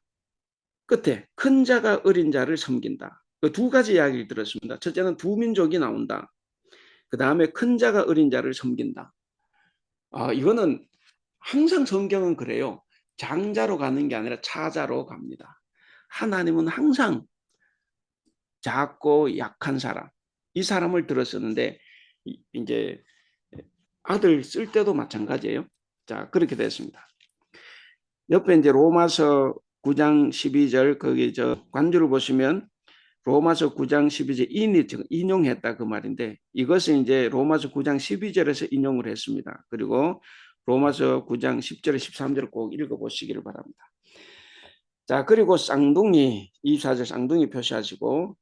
끝에 큰 자가 어린 자를 섬긴다. 그 두 가지 이야기를 들었습니다. 첫째는 두 민족이 나온다. 그 다음에 큰 자가 어린 자를 섬긴다. 이거는 항상 성경은 그래요. 장자로 가는 게 아니라 차자로 갑니다. 하나님은 항상 작고 약한 사람, 이 사람을 들었었는데 이제 아들 쓸 때도 마찬가지예요. 자, 그렇게 됐습니다. 옆에 이제 로마서 9장 12절 거기 저 관주를 보시면 로마서 9장 12절 인이 인용했다 그 말인데 이것은 이제 로마서 9장 12절에서 인용을 했습니다. 그리고 로마서 9장 10절 13절 꼭 읽어보시기를 바랍니다. 자, 그리고 쌍둥이 24절 쌍둥이 표시하시고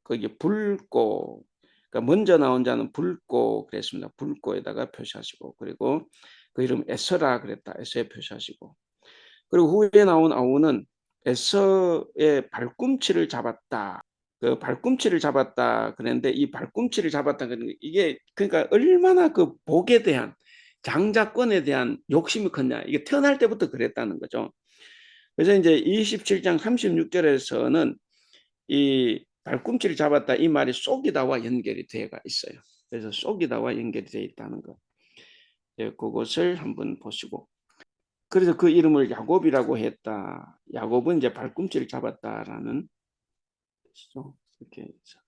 거기 붉고 그러니까 먼저 나온 자는 붉고 그랬습니다. 붉고에다가 표시하시고 그리고 그 이름 에서라 그랬다. 에서에 표시하시고 그리고 후에 나온 아우는 에서의 발꿈치를 잡았다. 그 발꿈치를 잡았다 그랬는데 이 발꿈치를 잡았다 그러는 이게 그러니까 얼마나 그 복에 대한 장자권에 대한 욕심이 컸냐. 이게 태어날 때부터 그랬다는 거죠. 그래서 이제 27장 36절에서는 이 발꿈치를 잡았다 이 말이 쏘기다와 연결이 되어가 있어요. 그래서 쏘기다와 연결이 되어 있다는 거. 그것을 한번 보시고. 그래서 그 이름을 야곱이라고 했다. 야곱은 이제 발꿈치를 잡았다라는 뜻이죠. 이렇게 해서.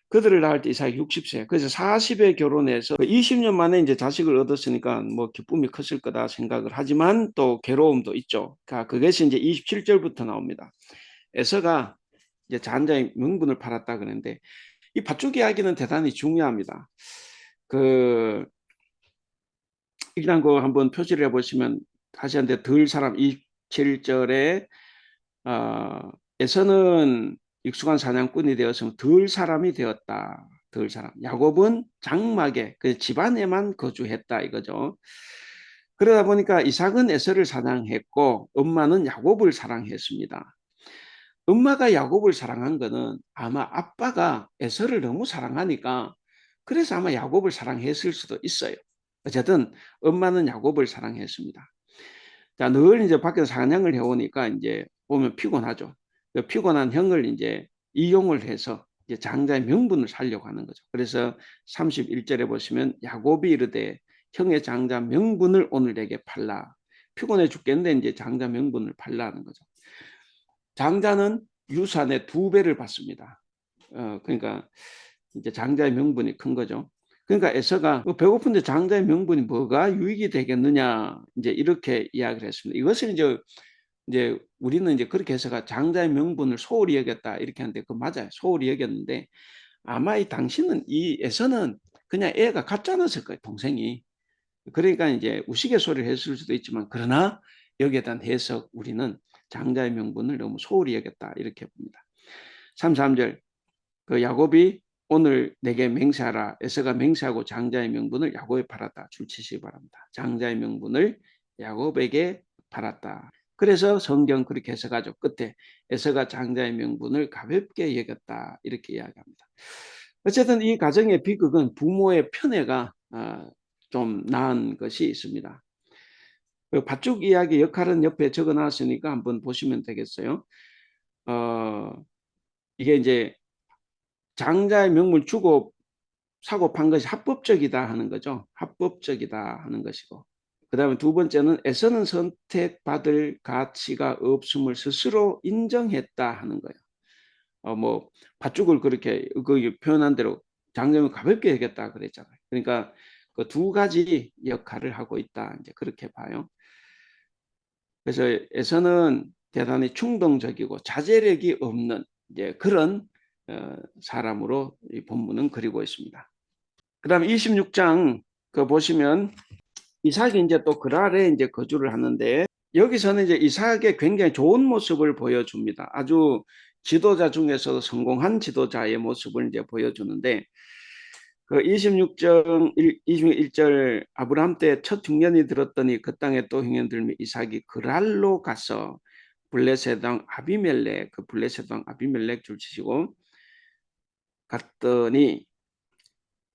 그들을 낳을 때 이삭이 60세. 그래서 40에 결혼해서 20년 만에 이제 자식을 얻었으니까 뭐 기쁨이 컸을 거다 생각을 하지만 또 괴로움도 있죠. 그것이 이제 27절부터 나옵니다. 에서가 이제 자녀의 명분을 팔았다 그러는데 이 밭죽 이야기는 대단히 중요합니다. 그 일단 그 한번 표시를 해보시면 다시 한데 덜 사람 27절에 에서는 익숙한 사냥꾼이 되었으면 덜 사람이 되었다. 덜 사람. 야곱은 장막에 그 집안에만 거주했다 이거죠. 그러다 보니까 이삭은 에서를 사랑했고 엄마는 야곱을 사랑했습니다. 엄마가 야곱을 사랑한 거는 아마 아빠가 에서를 너무 사랑하니까 그래서 아마 야곱을 사랑했을 수도 있어요. 어쨌든 엄마는 야곱을 사랑했습니다. 자, 늘 이제 밖에서 사냥을 해오니까 이제 보면 피곤하죠. 그 피곤한 형을 이제 이용을 해서 이제 장자의 명분을 살려고 하는 거죠. 그래서 31절에 보시면 야곱이 이르되 형의 장자 명분을 오늘 내게 팔라. 피곤해 죽겠는데 이제 장자 명분을 팔라는 거죠. 장자는 유산의 2배를 받습니다. 그러니까 이제 장자의 명분이 큰 거죠. 그러니까 에서가 배고픈데 장자의 명분이 뭐가 유익이 되겠느냐 이제 이렇게 이야기를 했습니다. 이것을 이제 우리는 이제 그렇게 해서가 장자의 명분을 소홀히 여겼다 이렇게 하는데 그 맞아요. 소홀히 여겼는데 아마 이 당신은 이 에서는 그냥 애가 갖지 않았을 거예요. 동생이. 그러니까 이제 우스갯소리를 했을 수도 있지만 그러나 여기에 대한 해석 우리는 장자의 명분을 너무 소홀히 여겼다 이렇게 봅니다. 33절 그 야곱이 오늘 내게 맹세하라. 에서가 맹세하고 장자의 명분을 야곱에 팔았다. 줄치시기 바랍니다. 장자의 명분을 야곱에게 팔았다. 그래서 성경 그렇게 해석하죠. 끝에 에서가 장자의 명분을 가볍게 여겼다. 이렇게 이야기합니다. 어쨌든 이 가정의 비극은 부모의 편애가 좀 나은 것이 있습니다. 그 밭죽 이야기 역할은 옆에 적어놨으니까 한번 보시면 되겠어요. 이게 이제 장자의 명물 주고 사고 판 것이 합법적이다 하는 거죠. 합법적이다 하는 것이고. 그 다음에 두 번째는 애서는 선택받을 가치가 없음을 스스로 인정했다 하는 거예요. 뭐 밭죽을 그렇게 그 표현한 대로 장점을 가볍게 여겼다 그랬잖아요. 그러니까 그 2가지 역할을 하고 있다 이제 그렇게 봐요. 그래서 에서는 대단히 충동적이고 자제력이 없는 이제 그런 사람으로 이 본문은 그리고 있습니다. 그다음 26장 그 보시면 이삭이 이제 또 그랄에 이제 거주를 하는데 여기서는 이제 이삭의 굉장히 좋은 모습을 보여줍니다. 아주 지도자 중에서도 성공한 지도자의 모습을 이제 보여주는데 그 26절 아브라함 때 첫 흉년이 들었더니 그 땅에 또 흉년 들며 이삭이 그랄로 가서 블레셋 왕 아비멜렉 그 블레셋 왕 아비멜렉 줄치시고 갔더니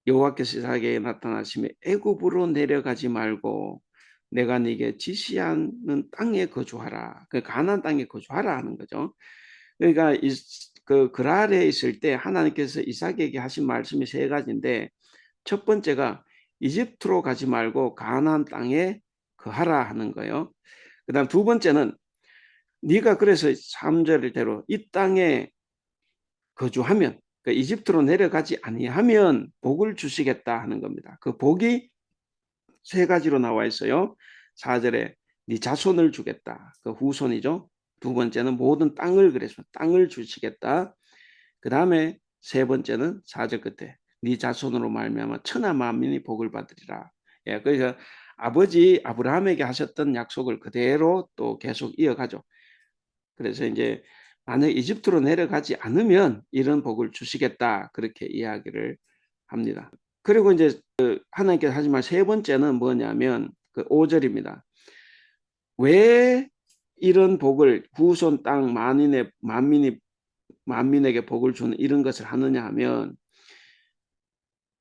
여호와께서 이삭에게 나타나시며 애굽으로 내려가지 말고 내가 네게 지시하는 땅에 거주하라. 그 가나안 땅에 거주하라 하는 거죠. 그러니까 그 그랄에 있을 때 하나님께서 이삭에게 하신 말씀이 3가지인데 첫 번째가 이집트로 가지 말고 가나안 땅에 거하라 하는 거예요. 그다음 두 번째는 네가 그래서 3절대로 이 땅에 거주하면 그러니까 이집트로 내려가지 아니하면 복을 주시겠다 하는 겁니다. 그 복이 세 가지로 나와 있어요. 4절에 네 자손을 주겠다. 그 후손이죠. 두 번째는 모든 땅을 그래서 땅을 주시겠다. 그 다음에 세 번째는 4절 끝에 네 자손으로 말미암아 천하 만민이 복을 받으리라. 예, 그러니까 아버지 아브라함에게 하셨던 약속을 그대로 또 계속 이어가죠. 그래서 이제 만약 이집트로 내려가지 않으면 이런 복을 주시겠다 그렇게 이야기를 합니다. 그리고 이제 하나님께서 하지만 세 번째는 뭐냐면 그 5절입니다. 왜 이런 복을 후손 땅 만민에게 복을 주는 이런 것을 하느냐 하면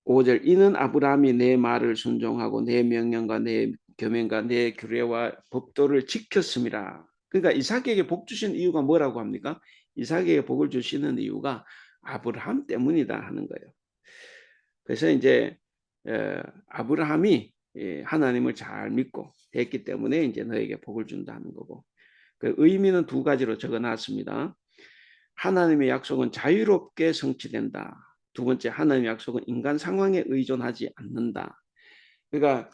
5절 이는 아브라함이 내 말을 순종하고 내 명령과 내 계명과 내 규례와 법도를 지켰습니다. 그러니까 이삭에게 복 주신 이유가 뭐라고 합니까? 이삭에게 복을 주시는 이유가 아브라함 때문이다 하는 거예요. 그래서 이제 아브라함이 하나님을 잘 믿고 했기 때문에 이제 너에게 복을 준다는 거고 그 의미는 두 가지로 적어놨습니다. 하나님의 약속은 자유롭게 성취된다. 두 번째 하나님의 약속은 인간 상황에 의존하지 않는다. 그러니까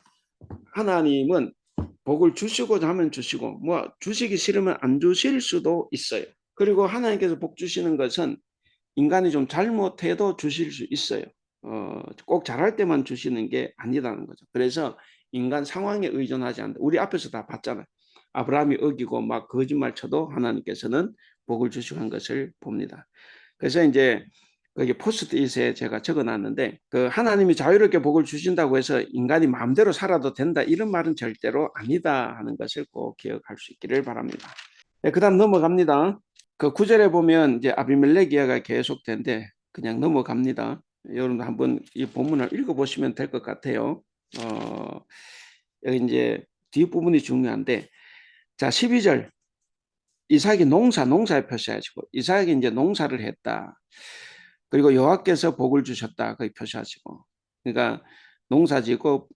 하나님은 복을 주시고자 하면 주시고 뭐 주시기 싫으면 안 주실 수도 있어요. 그리고 하나님께서 복 주시는 것은 인간이 좀 잘못해도 주실 수 있어요. 꼭 잘할 때만 주시는 게 아니라는 거죠. 그래서 인간 상황에 의존하지 않는다. 우리 앞에서 다 봤잖아요. 아브라함이 어기고 막 거짓말 쳐도 하나님께서는 복을 주시고 한 것을 봅니다. 그래서 이제 거기 포스트잇에 제가 적어놨는데 그 하나님이 자유롭게 복을 주신다고 해서 인간이 마음대로 살아도 된다 이런 말은 절대로 아니다 하는 것을 꼭 기억할 수 있기를 바랍니다. 네, 그다음 넘어갑니다. 그 9절에 보면 이제 아비멜렉 이야기가 계속되는데 그냥 넘어갑니다. 여러분도 한번 이 본문을 읽어보시면 될 것 같아요. 여기 이제 뒷부분이 중요한데 자 12절 이삭이 농사에 표시하시고 이삭이 이제 농사를 했다. 그리고 여호와께서 복을 주셨다. 거기 표시하시고 그러니까 농사지고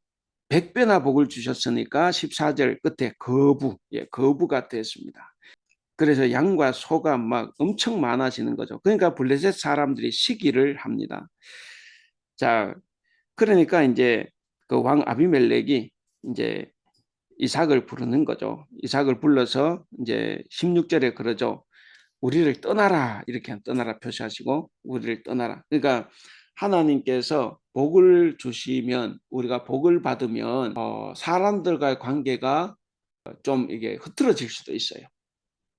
100배나 복을 주셨으니까 14절 끝에 거부가 됐습니다. 그래서 양과 소가 막 엄청 많아지는 거죠. 그러니까 블레셋 사람들이 시기를 합니다. 자, 그러니까 이제 그 왕 아비멜렉이 이제 이삭을 부르는 거죠. 이삭을 불러서 이제 16절에 그러죠. 우리를 떠나라 이렇게 떠나라 표시하시고 우리를 떠나라. 그러니까 하나님께서 복을 주시면 우리가 복을 받으면 사람들과의 관계가 좀 이게 흐트러질 수도 있어요.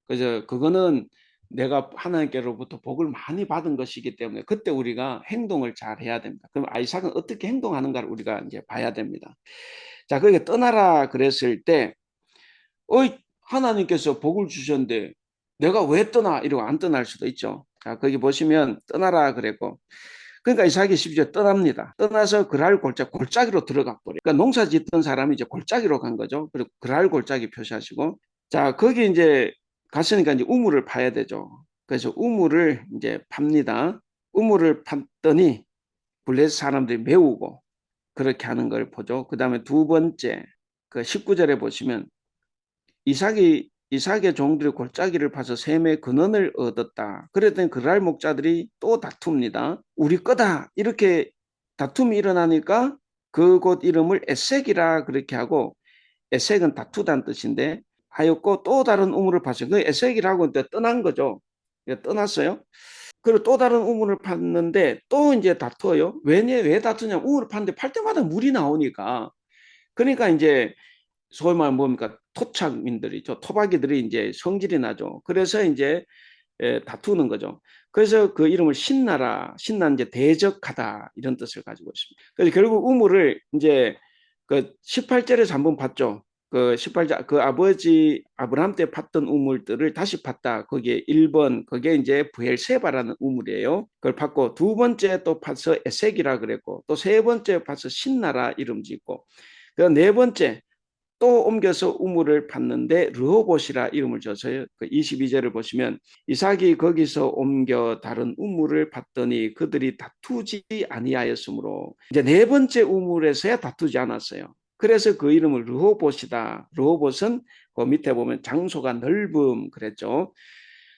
그래서 그거는 내가 하나님께로부터 복을 많이 받은 것이기 때문에 그때 우리가 행동을 잘 해야 됩니다. 그럼 아이삭은 어떻게 행동하는가를 우리가 이제 봐야 됩니다. 자, 그게 떠나라 그랬을 때, 하나님께서 복을 주셨는데 내가 왜 떠나? 이러고 안 떠날 수도 있죠. 자, 거기 보시면 떠나라 그랬고, 그러니까 이삭이 심지어 떠납니다. 떠나서 골짜기로 들어가 버려요. 그러니까 농사 짓던 사람이 이제 골짜기로 간 거죠. 그리고 골짜기 표시하시고, 자, 거기 이제 갔으니까 이제 우물을 파야 되죠. 그래서 우물을 이제 팝니다. 우물을 팠더니 블레셋 사람들이 메우고 그렇게 하는 걸 보죠. 그 다음에 두 번째, 그 19절에 보시면 이삭의 종들이 골짜기를 파서 샘의 근원을 얻었다. 그랬더니 그랄 목자들이 또 다툽니다. 우리 거다. 이렇게 다툼이 일어나니까 그곳 이름을 에색이라 그렇게 하고 에색은 다투다는 뜻인데 하였고 또 다른 우물을 팠어요. 그 에색이라고 떠난 거죠. 떠났어요. 그리고 또 다른 우물을 팠는데 또 이제 다투어요. 왜 다투냐? 우물을 팠는데 팔 때마다 물이 나오니까. 그러니까 이제 소위 말하면 뭡니까? 토착민들이죠. 토박이들이 이제 성질이 나죠. 그래서 이제 다투는 거죠. 그래서 그 이름을 신난 이제 대적하다 이런 뜻을 가지고 있습니다. 그래서 결국 우물을 이제 그 18절에서 한번 봤죠. 그 18절 그 아버지 아브라함 때 팠던 우물들을 다시 팠다. 거기에 1번 그게 이제 부엘세바라는 우물이에요. 그걸 팠고 두 번째 또 파서 에색이라 그랬고 또 세 번째 파서 신나라 이름 짓고 그 네 번째 또 옮겨서 우물을 팠는데 르호봇이라 이름을 줬어요. 그 22절을 보시면 이삭이 거기서 옮겨 다른 우물을 팠더니 그들이 다투지 아니하였으므로 이제 네 번째 우물에서야 다투지 않았어요. 그래서 그 이름을 르호봇이다. 르호봇은 그 밑에 보면 장소가 넓음 그랬죠.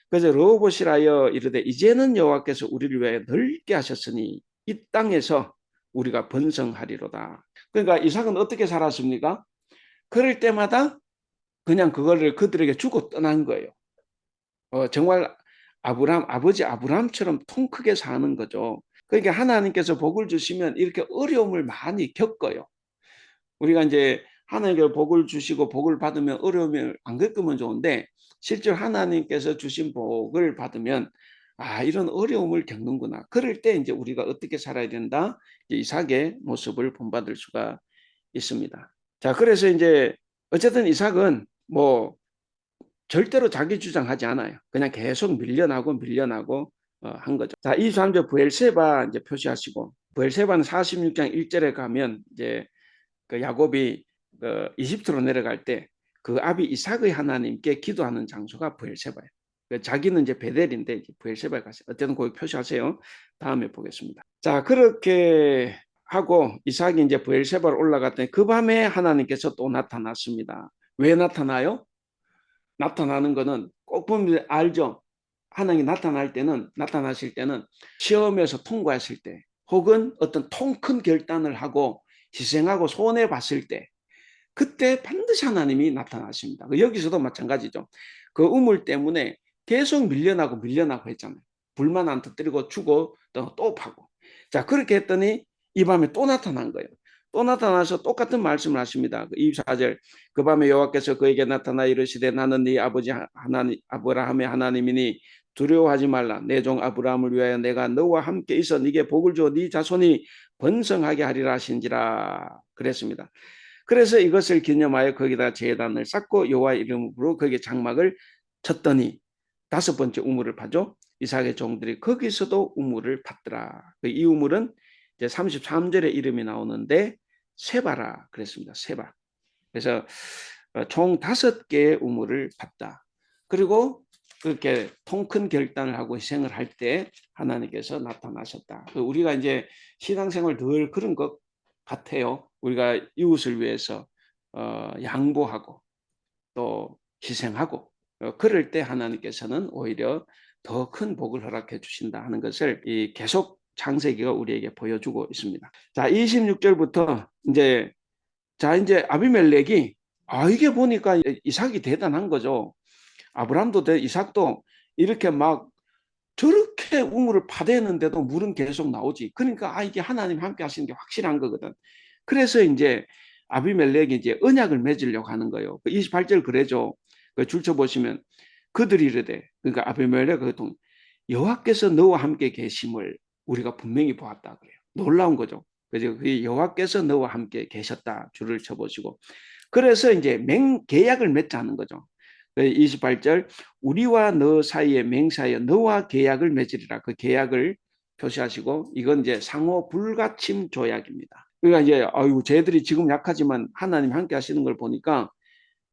그래서 르호봇이라여 이르되 이제는 여호와께서 우리를 위하여 넓게 하셨으니 이 땅에서 우리가 번성하리로다. 그러니까 이삭은 어떻게 살았습니까? 그럴 때마다 그냥 그거를 그들에게 주고 떠난 거예요. 정말 아버지 아브라함처럼 통 크게 사는 거죠. 그러니까 하나님께서 복을 주시면 이렇게 어려움을 많이 겪어요. 우리가 이제 하나님께서 복을 주시고 복을 받으면 어려움을 안 겪으면 좋은데 실제로 하나님께서 주신 복을 받으면 아 이런 어려움을 겪는구나. 그럴 때 이제 우리가 어떻게 살아야 된다. 이삭의 모습을 본받을 수가 있습니다. 자 그래서 이제 어쨌든 이삭은 뭐 절대로 자기 주장하지 않아요. 그냥 계속 밀려나고 한 거죠. 자, 23절 브엘세바 이제 표시하시고 브엘세바는 46장 1절에 가면 이제 그 야곱이 이집트로 내려갈 때 그 아비 이삭의 하나님께 기도하는 장소가 브엘세바예요. 자기는 이제 베델인데 이제 브엘세바에 가서 어쨌든 거기 표시하세요. 다음에 보겠습니다. 자, 그렇게 하고 이삭이 이제 브엘세바로 올라갔더니 그 밤에 하나님께서 또 나타났습니다. 왜 나타나요? 나타나는 거는 꼭 보면 알죠. 하나님이 나타나실 때는 시험에서 통과했을 때 혹은 어떤 통 큰 결단을 하고 희생하고 손해 봤을 때 그때 반드시 하나님이 나타나십니다. 여기서도 마찬가지죠. 그 우물 때문에 계속 밀려나고 했잖아요. 불만 안 터뜨리고 주고 또 파고. 자 그렇게 했더니 이 밤에 또 나타난 거예요. 또 나타나서 똑같은 말씀을 하십니다. 24절 그 밤에 여호와께서 그에게 나타나 이르시되 나는 네 아버지 하나님 아브라함의 하나님이니 두려워하지 말라. 내 종 아브라함을 위하여 내가 너와 함께 있어 네게 복을 주어 네 자손이 번성하게 하리라 하신지라 그랬습니다. 그래서 이것을 기념하여 거기다 제단을 쌓고 여호와 이름으로 거기에 장막을 쳤더니 다섯 번째 우물을 파죠. 이삭의 종들이 거기서도 우물을 팠더라. 이 우물은 이제 33절에 이름이 나오는데 세바라 그랬습니다. 세바. 그래서 총 5개의 우물을 팠다. 그리고 그렇게 통 큰 결단을 하고 희생을 할 때 하나님께서 나타나셨다. 우리가 이제 신앙생활 늘 그런 것 같아요. 우리가 이웃을 위해서 양보하고 또 희생하고 그럴 때 하나님께서는 오히려 더 큰 복을 허락해 주신다 하는 것을 계속 창세기가 우리에게 보여주고 있습니다. 자, 26절부터 이제 아비멜렉이 이게 보니까 이삭이 대단한 거죠. 아브람도 이삭도 이렇게 막 저렇게 우물을 파대는데도 물은 계속 나오지. 그러니까 이게 하나님 함께 하시는 게 확실한 거거든. 그래서 이제 아비멜렉이 이제 언약을 맺으려고 하는 거예요. 28절 그래죠. 줄쳐 보시면 그들이 이르되 그러니까 아비멜렉 여호와께서 너와 함께 계심을 우리가 분명히 보았다 그래요. 놀라운 거죠. 그래서 여호와께서 너와 함께 계셨다 줄을 쳐보시고 그래서 이제 맹계약을 맺자는 거죠. 28절 우리와 너 사이에 맹세하여 너와 계약을 맺으리라. 그 계약을 표시하시고 이건 이제 상호 불가침 조약입니다. 그러니까 이제 쟤들이 지금 약하지만 하나님 함께 하시는 걸 보니까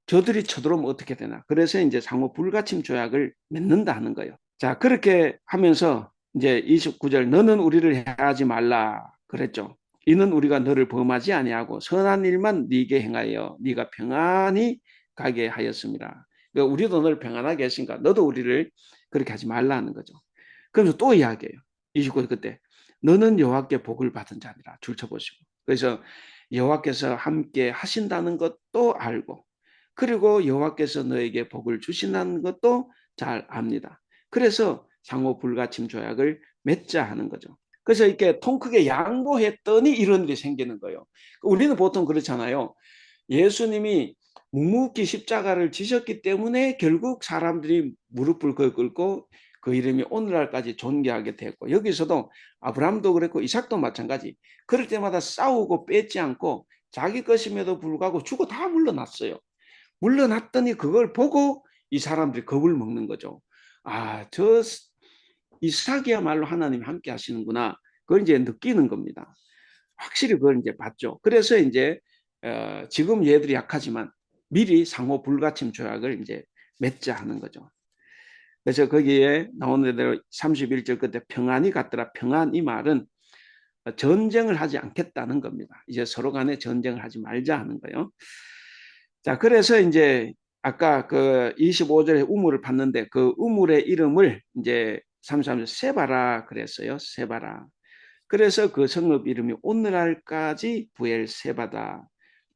저들이 쳐들어오면 어떻게 되나. 그래서 이제 상호 불가침 조약을 맺는다 하는 거예요. 자 그렇게 하면서 이제 29절 너는 우리를 해하지 말라 그랬죠. 이는 우리가 너를 범하지 아니하고 선한 일만 네게 행하여 네가 평안히 가게 하였습니다. 그러니까 우리도 너를 평안하게 했으니까 너도 우리를 그렇게 하지 말라는 거죠. 그러면서 또 이야기해요. 29절 그때 너는 여호와께 복을 받은 자니라 줄쳐보시고 그래서 여호와께서 함께 하신다는 것도 알고 그리고 여호와께서 너에게 복을 주신다는 것도 잘 압니다. 그래서 상호 불가침 조약을 맺자 하는 거죠. 그래서 이렇게 통 크게 양보했더니 이런 일이 생기는 거예요. 우리는 보통 그렇잖아요. 예수님이 묵묵히 십자가를 지셨기 때문에 결국 사람들이 무릎을 꿇고 그 이름이 오늘날까지 존귀하게 됐고 여기서도 아브라함도 그랬고 이삭도 마찬가지. 그럴 때마다 싸우고 뺏지 않고 자기 것임에도 불구하고 주고 다 물러났어요. 물러났더니 그걸 보고 이 사람들이 겁을 먹는 거죠. 저 이삭이야말로 하나님이 함께 하시는구나. 그걸 이제 느끼는 겁니다. 확실히 그걸 이제 봤죠. 그래서 이제 지금 얘들이 약하지만 미리 상호 불가침 조약을 이제 맺자 하는 거죠. 그래서 거기에 나오는 대로 31절 끝에 평안이 같더라. 평안 이 말은 전쟁을 하지 않겠다는 겁니다. 이제 서로 간에 전쟁을 하지 말자 하는 거예요. 자, 그래서 이제 아까 그 25절에 우물을 봤는데 그 우물의 이름을 이제 33절 세바라 그랬어요. 세바라. 그래서 그 성읍 이름이 오늘날까지 부엘세바다.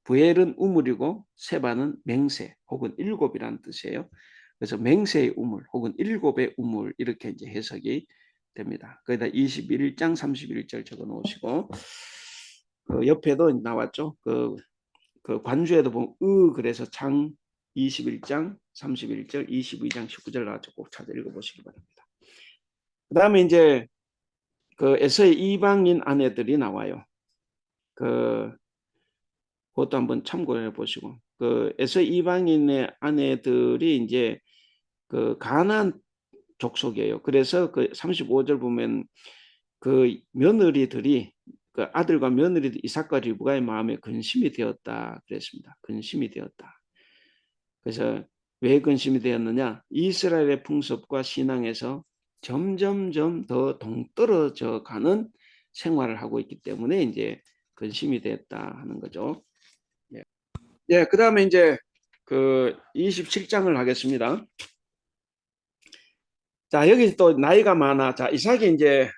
부엘은 우물이고 세바는 맹세 혹은 일곱이라는 뜻이에요. 그래서 맹세의 우물 혹은 일곱의 우물 이렇게 이제 해석이 됩니다. 거기다 21장 31절 적어 놓으시고 그 옆에도 나왔죠. 그 관주에도 보면 그래서 장 21장 31절 22장 19절 나왔죠. 꼭 찾아 읽어보시기 바랍니다. 그 다음에 이제 그 에서의 이방인 아내들이 나와요. 그것도 한번 참고해 보시고 그 에서 이방인의 아내들이 이제 그 가나안 족속이에요. 그래서 그 35절 보면 그 며느리들이 그 아들과 며느리들 이삭과 리브가의 마음에 근심이 되었다 그랬습니다. 근심이 되었다. 그래서 왜 근심이 되었느냐? 이스라엘의 풍습과 신앙에서 점점점 더 동떨어져 가는 생활을 하고 있기 때문에 이제 근심이 됐다 하는 거죠. 예. 예, 그다음에 이제 그 27장을 하겠습니다. 자, 여기 또 나이가 많아. 자, 이삭이 이제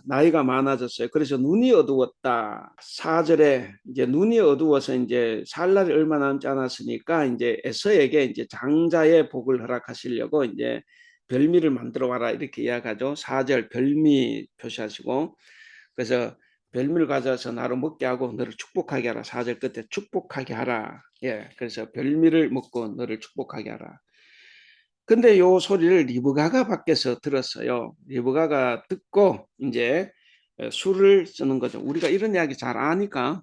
나이가 많아졌어요. 그래서 눈이 어두웠다. 4절에 이제 눈이 어두워서 이제 살 날이 얼마 남지 않았으니까 이제 에서에게 이제 장자의 복을 허락하시려고 이제 별미를 만들어 와라 이렇게 이야기하죠. 4절 별미 표시하시고 그래서 별미를 가져와서 나로 먹게 하고 너를 축복하게 하라. 4절 끝에 축복하게 하라. 예, 그래서 별미를 먹고 너를 축복하게 하라. 근데 요 소리를 리브가가 밖에서 들었어요. 리브가가 듣고 이제 술을 쓰는 거죠. 우리가 이런 이야기 잘 아니까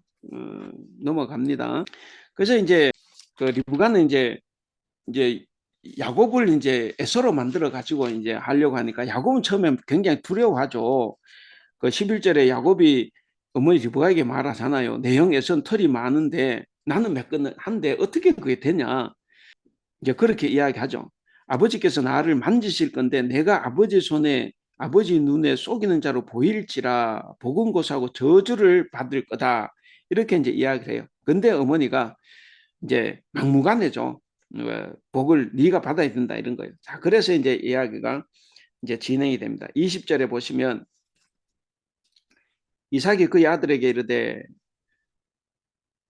넘어갑니다. 그래서 이제 그 리브가는 이제 야곱을 이제 에서로 만들어 가지고 이제 하려고 하니까 야곱은 처음에 굉장히 두려워하죠. 그 11절에 야곱이 어머니 리브가에게 말하잖아요. 내 형에선 털이 많은데 나는 매끈한데 어떻게 그게 되냐? 이제 그렇게 이야기하죠. 아버지께서 나를 만지실 건데 내가 아버지 손에 아버지 눈에 속이는 자로 보일지라 보금고사하고 저주를 받을 거다. 이렇게 이제 이야기를 해요. 근데 어머니가 이제 막무가내죠. 복을 네가 받아야 된다 이런 거예요. 자, 그래서 이제 이야기가 이제 진행이 됩니다. 20절에 보시면 이삭이 그 아들에게 이르되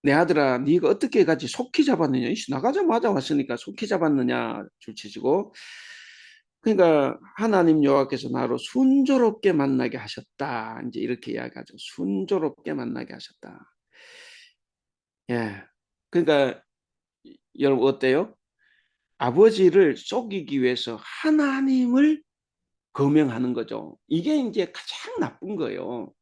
내 아들아 네가 어떻게 같이 속히 잡았느냐 나가자마자 왔으니까 속히 잡았느냐 줄치시고 그러니까 하나님 여호와께서 나로 순조롭게 만나게 하셨다 이제 이렇게 이야기하죠. 순조롭게 만나게 하셨다. 예, 그러니까 여러분 어때요? 아버지를 속이기 위해서 하나님을 거명하는 거죠. 이게 이제 가장 나쁜 거예요.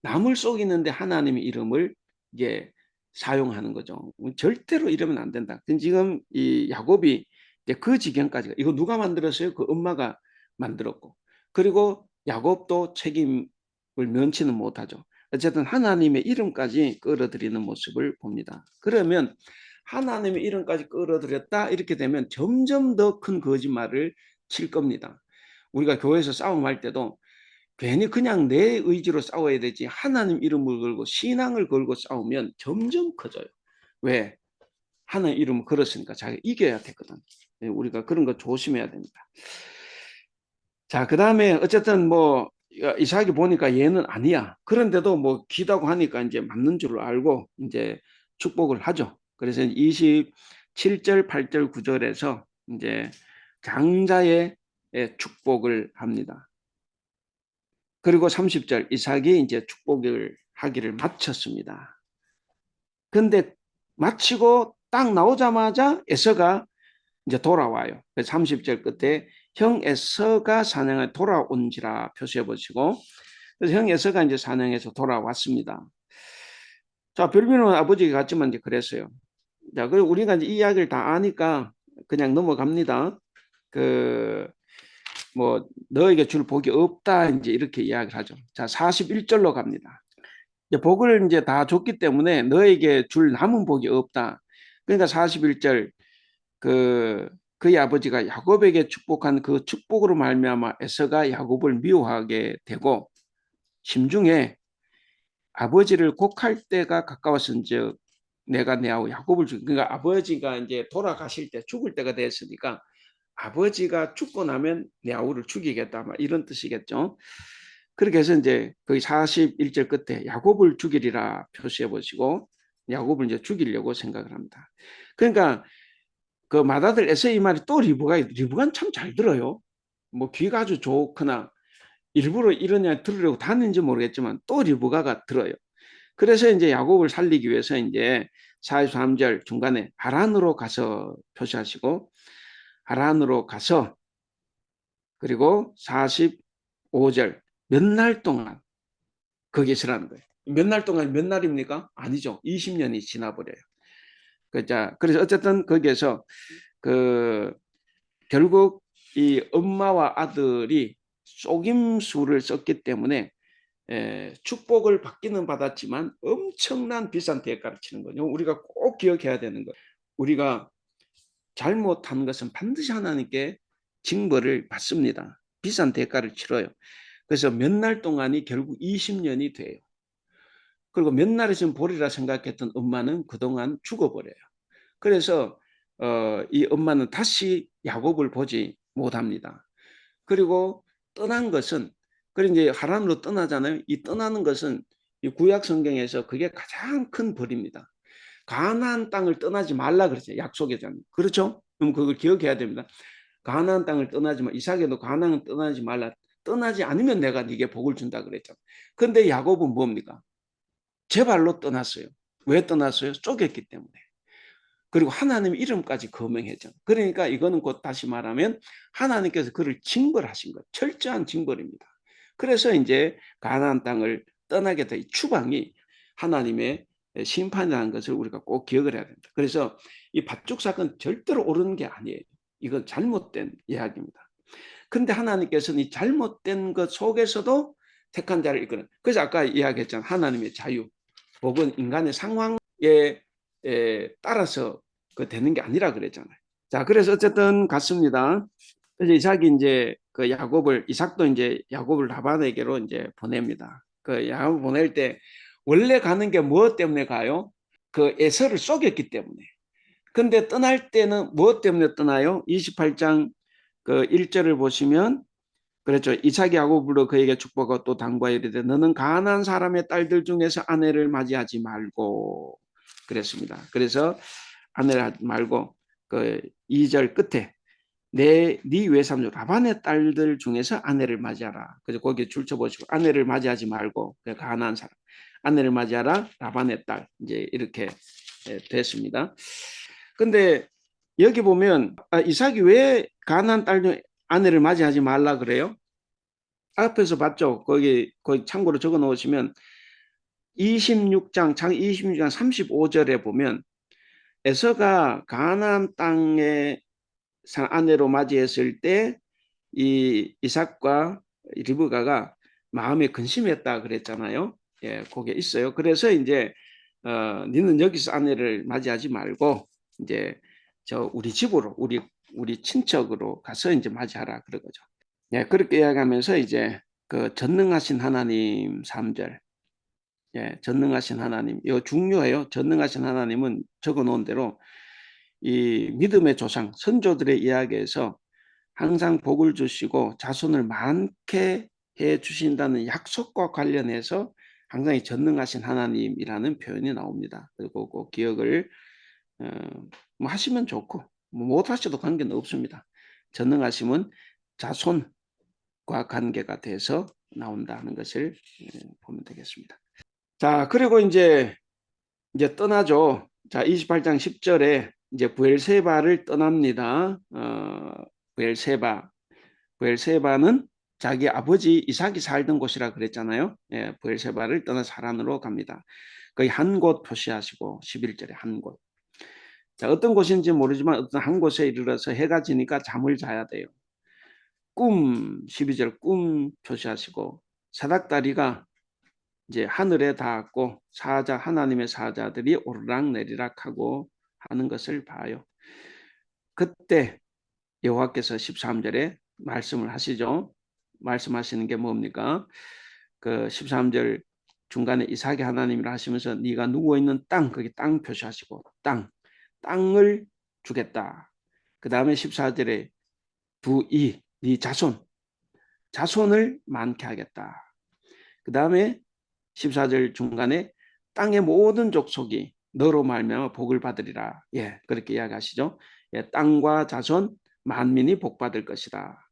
남을 속이는데 하나님의 이름을 이제 사용하는 거죠. 절대로 이러면 안 된다. 지금 이 야곱이 이제 그 지경까지 이거 누가 만들었어요? 그 엄마가 만들었고 그리고 야곱도 책임을 면치는 못하죠. 어쨌든 하나님의 이름까지 끌어들이는 모습을 봅니다. 그러면 하나님의 이름까지 끌어들였다 이렇게 되면 점점 더 큰 거짓말을 칠 겁니다. 우리가 교회에서 싸움할 때도 괜히 그냥 내 의지로 싸워야 되지 하나님 이름을 걸고 신앙을 걸고 싸우면 점점 커져요. 왜? 하나님 이름을 걸었으니까 자기가 이겨야 되거든. 우리가 그런 거 조심해야 됩니다. 자, 그 다음에 어쨌든 뭐 이삭이 보니까 얘는 아니야. 그런데도 뭐 기다고 하니까 이제 맞는 줄 알고 이제 축복을 하죠. 그래서 27절, 8절, 9절에서 이제 장자의 축복을 합니다. 그리고 30절 이삭이 이제 축복을 하기를 마쳤습니다. 근데 마치고 딱 나오자마자 에서가 이제 돌아와요. 30절 끝에 형 에서가 사냥에 돌아온지라 표시해 보시고 그래서 형 에서가 이제 사냥해서 돌아왔습니다. 자, 별미는 아버지가 갔지만 이제 그랬어요. 자, 그리고 우리가 이제 이 이야기를 다 아니까 그냥 넘어갑니다. 뭐 너에게 줄 복이 없다 이제 이렇게 이야기를 하죠. 자, 41절로 갑니다. 복을 이제 다 줬기 때문에 너에게 줄 남은 복이 없다. 그러니까 41절 그의 아버지가 야곱에게 축복한 그 축복으로 말미암아 에서가 야곱을 미워하게 되고 심중에 아버지를 곡할 때가 가까웠은즉 내가 내 아우 야곱을 죽. 그러니까 아버지가 이제 돌아가실 때 죽을 때가 됐으니까 아버지가 죽고 나면 내 아우를 죽이겠다 막 이런 뜻이겠죠. 그렇게 해서 이제 거기 41절 끝에 야곱을 죽이리라 표시해 보시고 야곱을 이제 죽이려고 생각을 합니다. 그러니까 그 맏아들 에서의 말이 또 리브가는 참 잘 들어요. 뭐 귀가 아주 좋거나 일부러 이러냐 들으려고 다는지 모르겠지만 또 리브가가 들어요. 그래서 이제 야곱을 살리기 위해서 이제 43절 중간에 하란으로 가서 표시하시고 하란으로 가서 그리고 45절 몇 날 동안 거기 있으라는 거예요. 몇 날 동안 몇 날입니까? 아니죠. 20년이 지나버려요. 그래서 어쨌든 거기에서 그 결국 이 엄마와 아들이 속임수를 썼기 때문에 축복을 받기는 받았지만 엄청난 비싼 대가를 치는 거죠. 우리가 꼭 기억해야 되는 거예요. 우리가 잘못한 것은 반드시 하나님께 징벌을 받습니다. 비싼 대가를 치러요. 그래서 몇 날 동안이 결국 20년이 돼요. 그리고 몇 날이 좀 보리라 생각했던 엄마는 그동안 죽어버려요. 그래서 이 엄마는 다시 야곱을 보지 못합니다. 그리고 떠난 것은 그리고 이제 하란으로 떠나잖아요. 이 떠나는 것은 이 구약 성경에서 그게 가장 큰 벌입니다. 가나안 땅을 떠나지 말라 그랬어요. 약속의 장. 그렇죠? 그럼 그걸 기억해야 됩니다. 가나안 땅을 떠나지 마. 이삭에도 가나안을 떠나지 말라. 떠나지 않으면 내가 네게 복을 준다 그랬죠. 근데 야곱은 뭡니까? 제 발로 떠났어요. 왜 떠났어요? 쪼갰기 때문에. 그리고 하나님 이름까지 거명했죠. 그러니까 이거는 곧 다시 말하면 하나님께서 그를 징벌하신 것, 철저한 징벌입니다. 그래서 이제 가나안 땅을 떠나게 된 추방이 하나님의 심판이라는 것을 우리가 꼭 기억을 해야 됩니다. 그래서 이 밭죽 사건 절대로 옳은 게 아니에요. 이건 잘못된 이야기입니다. 근데 하나님께서는 이 잘못된 것 속에서도 택한 자를 이끄는. 그래서 아까 이야기했잖아요. 하나님의 자유. 복은 인간의 상황에 따라서 그 되는 게 아니라 그랬잖아요. 자, 그래서 어쨌든 갔습니다. 그래서 이삭이 이제 그 이삭도 이제 야곱을 라반에게로 이제 보냅니다. 그 야곱 보낼 때 원래 가는 게 무엇 때문에 가요? 그 에서를 속였기 때문에. 근데 떠날 때는 무엇 때문에 떠나요? 28장 그 1절을 보시면 그렇죠. 이삭이 야곱을 불러 그에게 축복하고 또 당부하여 이르되 너는 가난한 사람의 딸들 중에서 아내를 맞이하지 말고 그랬습니다. 그래서 아내를 하지 말고 그 2절 끝에 네 외삼촌 라반의 딸들 중에서 아내를 맞이하라. 그래서 거기에 줄쳐 보시고 아내를 맞이하지 말고 가난한 사람 아내를 맞이하라 라반의 딸 이제 이렇게 됐습니다. 근데 여기 보면 이삭이 왜 가난한 딸 중 아내를 맞이하지 말라 그래요? 앞에서 봤죠. 거기 참고로 적어 놓으시면 26장 35절에 보면 에서가 가나안 땅에 아내로 맞이했을 때 이 이삭과 리브가가 마음에 근심했다 그랬잖아요. 예, 그게 있어요. 그래서 이제 너는 여기서 아내를 맞이하지 말고 이제 저 우리 집으로 우리 친척으로 가서 이제 맞이하라 그런 거죠. 예, 그렇게 이야기하면서 이제 그 전능하신 하나님 3절. 예, 전능하신 하나님. 이거 중요해요. 전능하신 하나님은 적어 놓은 대로 이 믿음의 조상, 선조들의 이야기에서 항상 복을 주시고 자손을 많게 해 주신다는 약속과 관련해서 항상 이 전능하신 하나님이라는 표현이 나옵니다. 그리고 그 기억을 뭐 하시면 좋고 못 하셔도 관계는 없습니다. 전능하심은 자손 과 관계가 돼서 나온다는 것을 보면 되겠습니다. 자, 그리고 이제 떠나죠. 자, 28장 10절에 이제 부엘세바를 떠납니다. 부엘세바는 자기 아버지 이삭이 살던 곳이라 그랬잖아요. 예, 부엘세바를 떠나서 하란으로 갑니다. 거기 한 곳 표시하시고 11절에 한 곳. 자, 어떤 곳인지 모르지만 어떤 한 곳에 이르러서 해가 지니까 잠을 자야 돼요. 12절 꿈 표시하시고 사닥다리가 이제 하늘에 닿았고 하나님의 사자들이 오르락 내리락 하고 하는 것을 봐요. 그때 여호와께서 13절에 말씀을 하시죠. 말씀하시는 게 뭡니까? 그 13절 중간에 이삭의 하나님이라 하시면서 네가 누워 있는 땅, 거기 땅 표시하시고 땅을 주겠다. 그 다음에 14절에 네 자손을 많게 하겠다. 그 다음에 14절 중간에 땅의 모든 족속이 너로 말미암아 복을 받으리라. 예, 그렇게 이야기하시죠. 예, 땅과 자손 만민이 복 받을 것이다.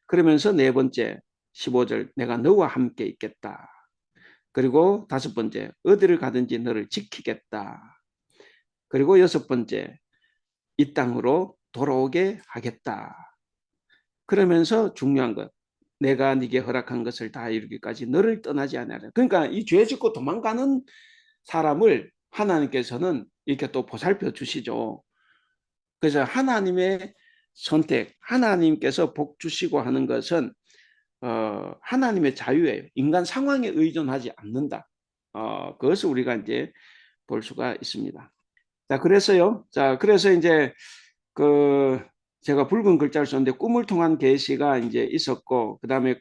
그러면서 네 번째 15절 내가 너와 함께 있겠다. 그리고 다섯 번째 어디를 가든지 너를 지키겠다. 그리고 여섯 번째 이 땅으로 돌아오게 하겠다. 그러면서 중요한 것 내가 네게 허락한 것을 다 이루기까지 너를 떠나지 않으라. 그러니까 이 죄 짓고 도망가는 사람을 하나님께서는 이렇게 또 보살펴 주시죠. 그래서 하나님의 선택, 하나님께서 복 주시고 하는 것은 하나님의 자유예요. 인간 상황에 의존하지 않는다. 그것을 우리가 이제 볼 수가 있습니다. 자, 그래서요. 자, 그래서 이제 그 제가 붉은 글자를 썼는데 꿈을 통한 계시가 이제 있었고, 그 다음에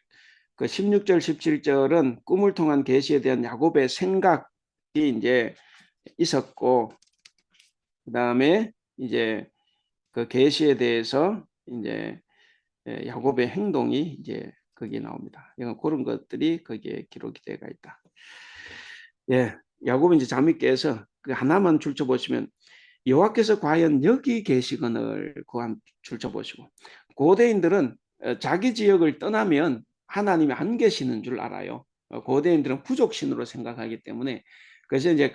그 16절, 17절은 꿈을 통한 계시에 대한 야곱의 생각이 이제 있었고, 그 다음에 이제 그 계시에 대해서 이제 야곱의 행동이 이제 거기에 나옵니다. 그런 것들이 거기에 기록이 되어 있다. 예, 야곱은 이제 잠이 깨서 그 하나만 줄쳐보시면 여호와께서 과연 여기 계시거늘 그한 줄쳐보시고 고대인들은 자기 지역을 떠나면 하나님이 안 계시는 줄 알아요. 고대인들은 부족신으로 생각하기 때문에 그래서 이제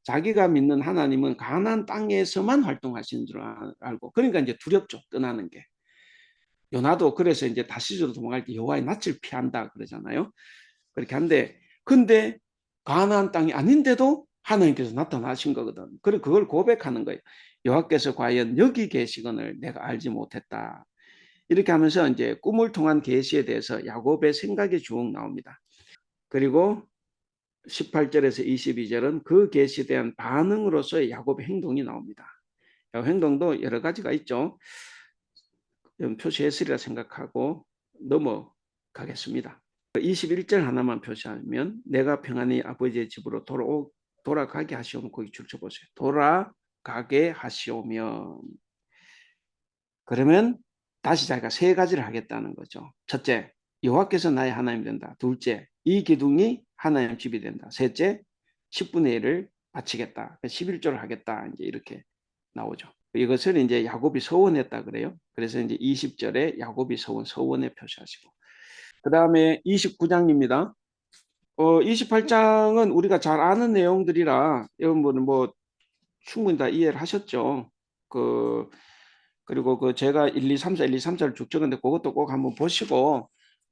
자기가 믿는 하나님은 가나안 땅에서만 활동하시는 줄 알고 그러니까 이제 두렵죠. 떠나는 게. 요나도 그래서 이제 다시스로 도망갈 때 여호와의 낯을 피한다 그러잖아요. 그렇게 한데 근데 가나안 땅이 아닌데도 하나님께서 나타나신 거거든. 그래 그걸 고백하는 거예요. 여호와께서 과연 여기 계시거늘 내가 알지 못했다. 이렇게 하면서 이제 꿈을 통한 계시에 대해서 야곱의 생각이 쭉 나옵니다. 그리고 18절에서 22절은 그 계시에 대한 반응으로서의 야곱의 행동이 나옵니다. 행동도 여러 가지가 있죠. 표시했으리라 생각하고 넘어가겠습니다. 21절 하나만 표시하면 내가 평안히 아버지의 집으로 돌아가게 하시오면 거기 줄쳐보세요. 돌아가게 하시오면 그러면 다시 자기가 세 가지를 하겠다는 거죠. 첫째, 여호와께서 나의 하나님 된다. 둘째, 이 기둥이 하나님 집이 된다. 셋째, 10분의 1을 바치겠다. 11조를 하겠다. 이제 이렇게 나오죠. 이것을 이제 야곱이 서원했다 그래요. 그래서 이제 20절에 야곱이 서원에 표시하시고. 그 다음에 29장입니다. 28장은 우리가 잘 아는 내용들이라 여러분은 뭐 충분히 다 이해를 하셨죠. 그리고 제가 1, 2, 3, 4, 1, 2, 3, 4를 쭉 적었는데 그것도 꼭 한번 보시고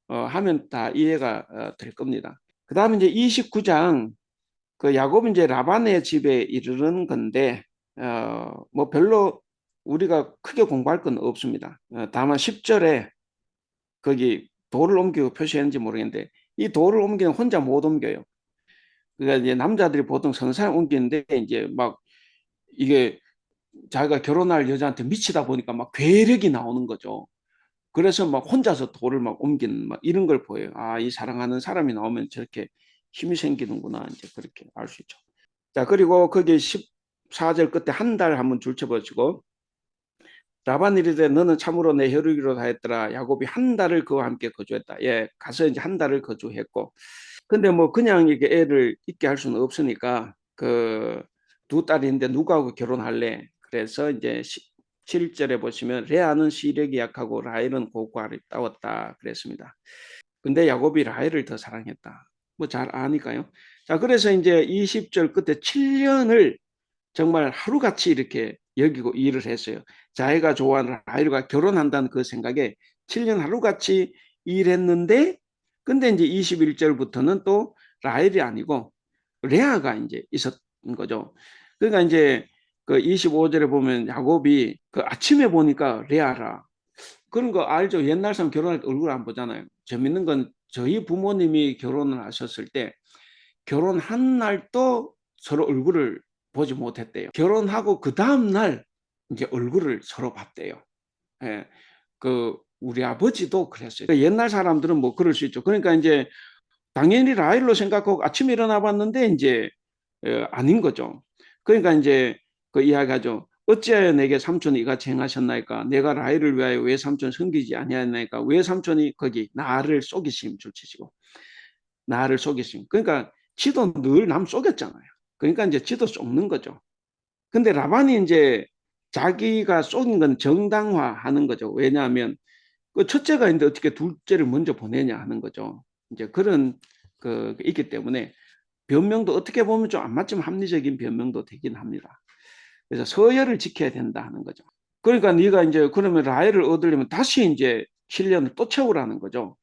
하면 다 이해가 될 겁니다. 그 다음에 이제 29장 그 야곱은 이제 라반의 집에 이르는 건데 뭐 별로 우리가 크게 공부할 건 없습니다. 다만 10절에 거기 돌을 옮기고 표시했는지 모르겠는데 이 돌을 옮기는 혼자 못 옮겨요. 그러니까 이제 남자들이 보통 선산을 옮기는데 이제 막 이게 자기가 결혼할 여자한테 미치다 보니까 막 괴력이 나오는 거죠. 그래서 막 혼자서 돌을 막 옮기는 막 이런 걸 보여요. 아, 이 사랑하는 사람이 나오면 저렇게 힘이 생기는구나. 이제 그렇게 알 수 있죠. 자, 그리고 거기 14절 끝에 한 달 한번 줄쳐보시고 라반이 이르되 너는 참으로 내 혈육이로 하였더라. 야곱이 한 달을 그와 함께 거주했다. 예, 가서 이제 한 달을 거주했고 근데 뭐 그냥 이렇게 애를 있게 할 수는 없으니까 그 두 딸인데 누구하고 결혼할래? 그래서 이제 7절에 보시면 레아는 시력이 약하고 라헬은 곱고 아름다웠다 그랬습니다. 근데 야곱이 라헬을 더 사랑했다. 뭐 잘 아니까요. 자, 그래서 이제 20절 끝에 7년을 정말 하루같이 이렇게 여기고 일을 했어요. 자기가 좋아하는 라헬과 결혼한다는 그 생각에 7년 하루같이 일했는데 근데 이제 21절부터는 또 라헬이 아니고 레아가 이제 있었던 거죠. 그러니까 이제 그 25절에 보면 야곱이 그 아침에 보니까 레아라. 그런 거 알죠? 옛날 사람 결혼할 때 얼굴 안 보잖아요. 재밌는 건 저희 부모님이 결혼을 하셨을 때 결혼한 날도 서로 얼굴을 보지 못했대요. 결혼하고 그 다음날 이제 얼굴을 서로 봤대요. 예. 우리 아버지도 그랬어요. 옛날 사람들은 뭐 그럴 수 있죠. 그러니까 이제 당연히 라헬로 생각하고 아침에 일어나 봤는데 이제 아닌 거죠. 그러니까 이제 그 이야기하죠. 어찌하여 내게 삼촌이 이같이 행하셨나이까? 내가 라헬을 위하여 왜 삼촌 섬기지 아니하나이까? 왜 삼촌이 거기 나를 속이심 줄치시고 나를 속이심. 그러니까 지도 늘 남 속였잖아요. 그러니까 이제 지도 속는 거죠. 근데 라반이 이제 자기가 속인 건 정당화하는 거죠. 왜냐하면 그 첫째가 있는데 어떻게 둘째를 먼저 보내냐 하는 거죠. 이제 그런 있기 때문에 변명도 어떻게 보면 좀 안 맞지만 합리적인 변명도 되긴 합니다. 그래서 서열을 지켜야 된다 하는 거죠. 그러니까 네가 이제 그러면 라헬을 얻으려면 다시 이제 7년을 또 채우라는 거죠.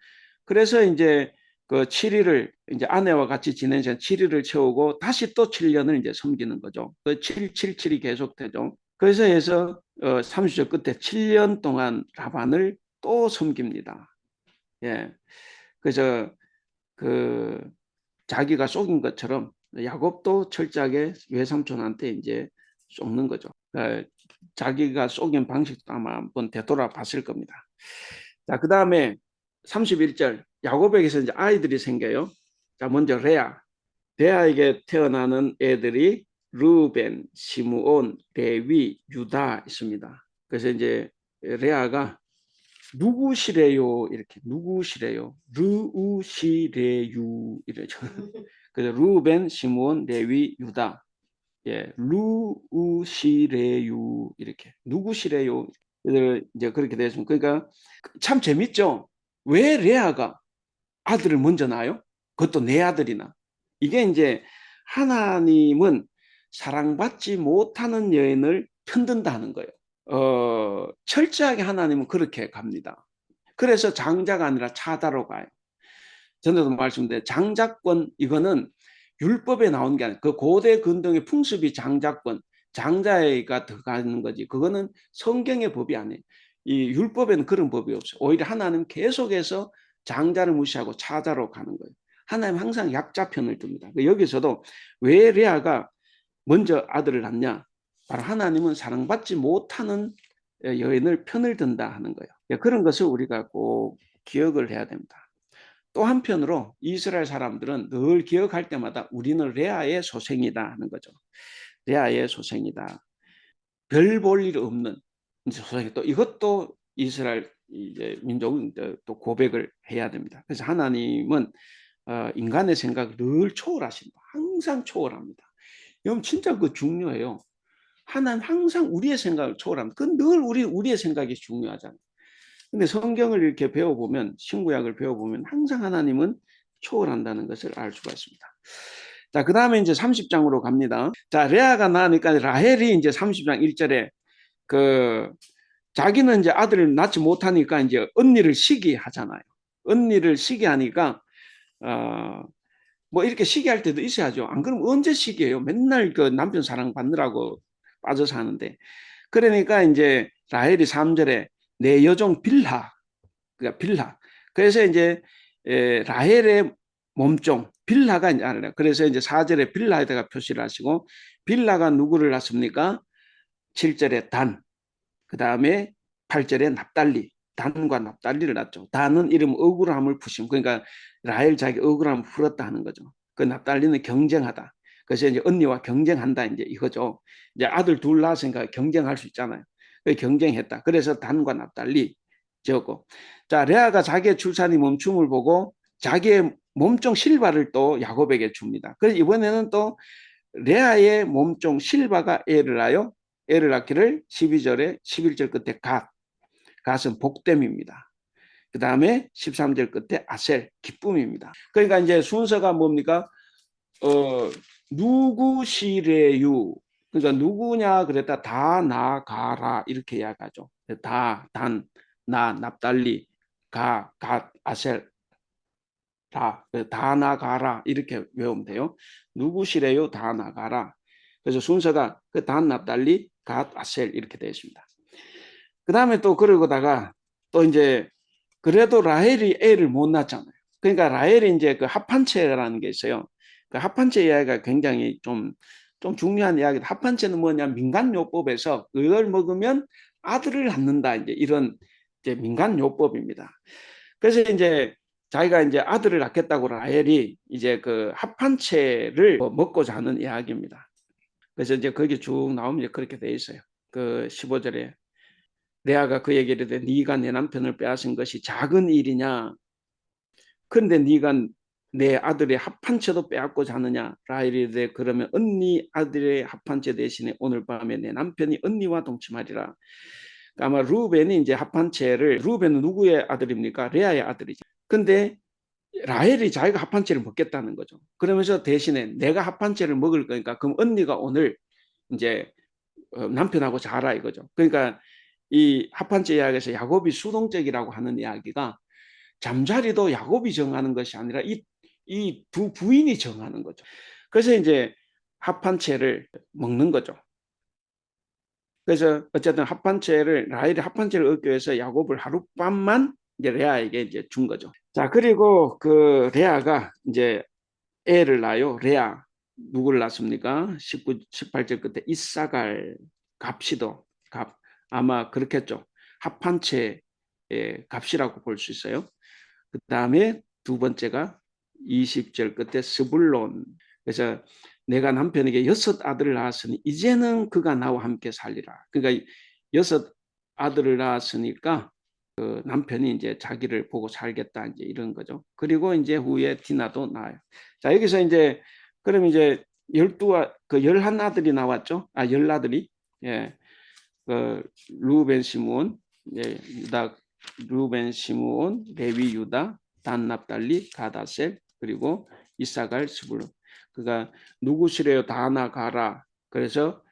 그래서 이제 그 7일을 이제 아내와 같이 지낸 시간 7일을 채우고 다시 또 7년을 이제 섬기는 거죠. 그 777이 계속되죠. 그래서 해서 30절 끝에 7년 동안 라반을 또 섬깁니다. 예. 그래서 그 자기가 속인 것처럼 야곱도 철저하게 외삼촌한테 이제 속는 거죠. 자기가 속인 방식도 아마 한번 되돌아봤을 겁니다. 자, 그 다음에 31절 야곱에게서 이제 아이들이 생겨요. 자, 먼저 레아. 레아에게 태어나는 애들이 루벤, 시므온, 레위, 유다 있습니다. 그래서 이제 레아가 누구시래요? 이렇게 누구시래요? 르우시래유 이러죠. 그래서 루벤, 시므온, 레위, 유다. 예, 루우시래유 이렇게 누구시래요? 이제 그렇게 되었습니다. 그러니까 참 재밌죠. 왜 레아가 아들을 먼저 낳아요? 그것도 내 아들이나. 이게 이제 하나님은 사랑받지 못하는 여인을 편든다는 거예요. 철저하게 하나님은 그렇게 갑니다. 그래서 장자가 아니라 차자로 가요. 전에도 말씀드린 장자권 이거는 율법에 나온 게 아니라 그 고대 근동의 풍습이 장자권, 장자가 들어가는 거지. 그거는 성경의 법이 아니에요. 이 율법에는 그런 법이 없어요. 오히려 하나님 계속해서 장자를 무시하고 차자로 가는 거예요. 하나님 항상 약자 편을 듭니다. 여기서도 왜 레아가 먼저 아들을 낳냐? 바로 하나님은 사랑받지 못하는 여인을 편을 든다 하는 거예요. 그런 것을 우리가 꼭 기억을 해야 됩니다. 또 한편으로 이스라엘 사람들은 늘 기억할 때마다 우리는 레아의 소생이다 하는 거죠. 레아의 소생이다. 별 볼 일 없는 소생이 또 이것도 이스라엘 이제 민족은 또 고백을 해야 됩니다. 그래서 하나님은 인간의 생각을 늘 초월하신다. 항상 초월합니다. 여러분 진짜 그 중요해요. 하나님 항상 우리의 생각을 초월합니다. 그건 늘 우리의 생각이 중요하잖아요. 근데 성경을 이렇게 배워보면, 신구약을 배워보면 항상 하나님은 초월한다는 것을 알 수가 있습니다. 자, 그 다음에 이제 30장으로 갑니다. 자, 레아가 낳으니까 라헬이 이제 30장 1절에 자기는 이제 아들을 낳지 못하니까 이제 언니를 시기하잖아요. 언니를 시기하니까, 뭐 이렇게 시기할 때도 있어야죠. 안 그러면 언제 시기해요? 맨날 그 남편 사랑 받느라고 빠져서 하는데. 그러니까 이제 라헬이 3절에 내 여종 빌하, 그러니까 빌하. 그래서 이제 라헬의 몸종 빌하가 이제 아니라 그래서 이제 4절에 빌하에다가 표시를 하시고 빌하가 누구를 낳습니까? 7절에 단, 그 다음에 8절에 납달리, 단과 납달리를 낳죠. 단은 이름 억울함을 푸심. 그러니까 라헬 자기 억울함을 풀었다 하는 거죠. 그 납달리는 경쟁하다. 그래서 이제 언니와 경쟁한다 이제 이거죠. 이제 아들 둘 낳았으니까 경쟁할 수 있잖아요. 경쟁했다. 그래서 단과 납달리 지었고, 자 레아가 자기의 출산이 멈춤을 보고 자기의 몸종 실바를 또 야곱에게 줍니다. 그래서 이번에는 또 레아의 몸종 실바가 애를 낳아요. 애를 낳기를 12절에 11절 끝에 갓은 복됨입니다. 그 다음에 13절 끝에 아셀 기쁨입니다. 그러니까 이제 순서가 뭡니까? 누구시래유. 그러니까 누구냐 그랬다 다 나가라 이렇게 이야기하죠. 다, 단, 나, 납달리, 갓, 아셀, 다 나가라 이렇게 외우면 돼요. 누구시래요? 다 나가라. 그래서 순서가 그 단, 납달리, 갓, 아셀 이렇게 되어 있습니다. 그 다음에 또 그러고다가 또 이제 그래도 라헬이 애를 못 낳잖아요. 그러니까 라헬이 이제 그 합한체라는 게 있어요. 그 합한체 이야기가 굉장히 좀 좀 중요한 이야기다. 합한체는 뭐냐? 민간요법에서 그걸 먹으면 아들을 낳는다. 이제 이런 이제 민간요법입니다. 그래서 이제 자기가 이제 아들을 낳겠다고 라헬이 이제 그 합한체를 먹고자 하는 이야기입니다. 그래서 이제 거기 쭉 나오면 이제 그렇게 돼 있어요. 그 15절에 레아가 그에게 이르되 네가 내 남편을 빼앗은 것이 작은 일이냐? 그런데 네가 내 아들의 합한채도 빼앗고자 하느냐? 라헬이 이르되 그러면 언니 아들의 합한채 대신에 오늘 밤에 내 남편이 언니와 동침하리라. 아마 루벤이 이제 합한채를, 루벤은 누구의 아들입니까? 레아의 아들이죠. 근데 라헬이 자기가 합한채를 먹겠다는 거죠. 그러면서 대신에 내가 합한채를 먹을 거니까 그럼 언니가 오늘 이제 남편하고 자라 이거죠. 그러니까 이 합한채 이야기에서 야곱이 수동적이라고 하는 이야기가 잠자리도 야곱이 정하는 것이 아니라 이 두 부인이 정하는 거죠. 그래서 이제 합한채를 먹는 거죠. 그래서 어쨌든 합한채를 라헬이 합한채를 얻기 위해서 야곱을 하룻밤만 이제 레아에게 이제 준 거죠. 자, 그리고 그 레아가 이제 애를 낳아요. 레아 누구를 낳습니까? 18절 끝에 이사갈 값이도 값 아마 그렇겠죠. 합한채의 값이라고 볼 수 있어요. 그 다음에 두 번째가 20절 끝에 스불론. 그래서 내가 남편에게 6 아들을 낳았으니 이제는 그가 나와 함께 살리라. 그러니까 6 아들을 낳았으니까 그 남편이 이제 자기를 보고 살겠다 이제 이런 거죠. 그리고 이제 후에 디나도 나와요. 자, 여기서 이제 그럼 이제 11아들이 나왔죠. 아, 10아들이. 예. 그 루벤 시므온, 예, 유다 루벤 시므온, 레위 유다, 단 납달리, 가다셀, 그리고 이사갈 스불론. 그가 누구시래요? 다 나가라. 그래서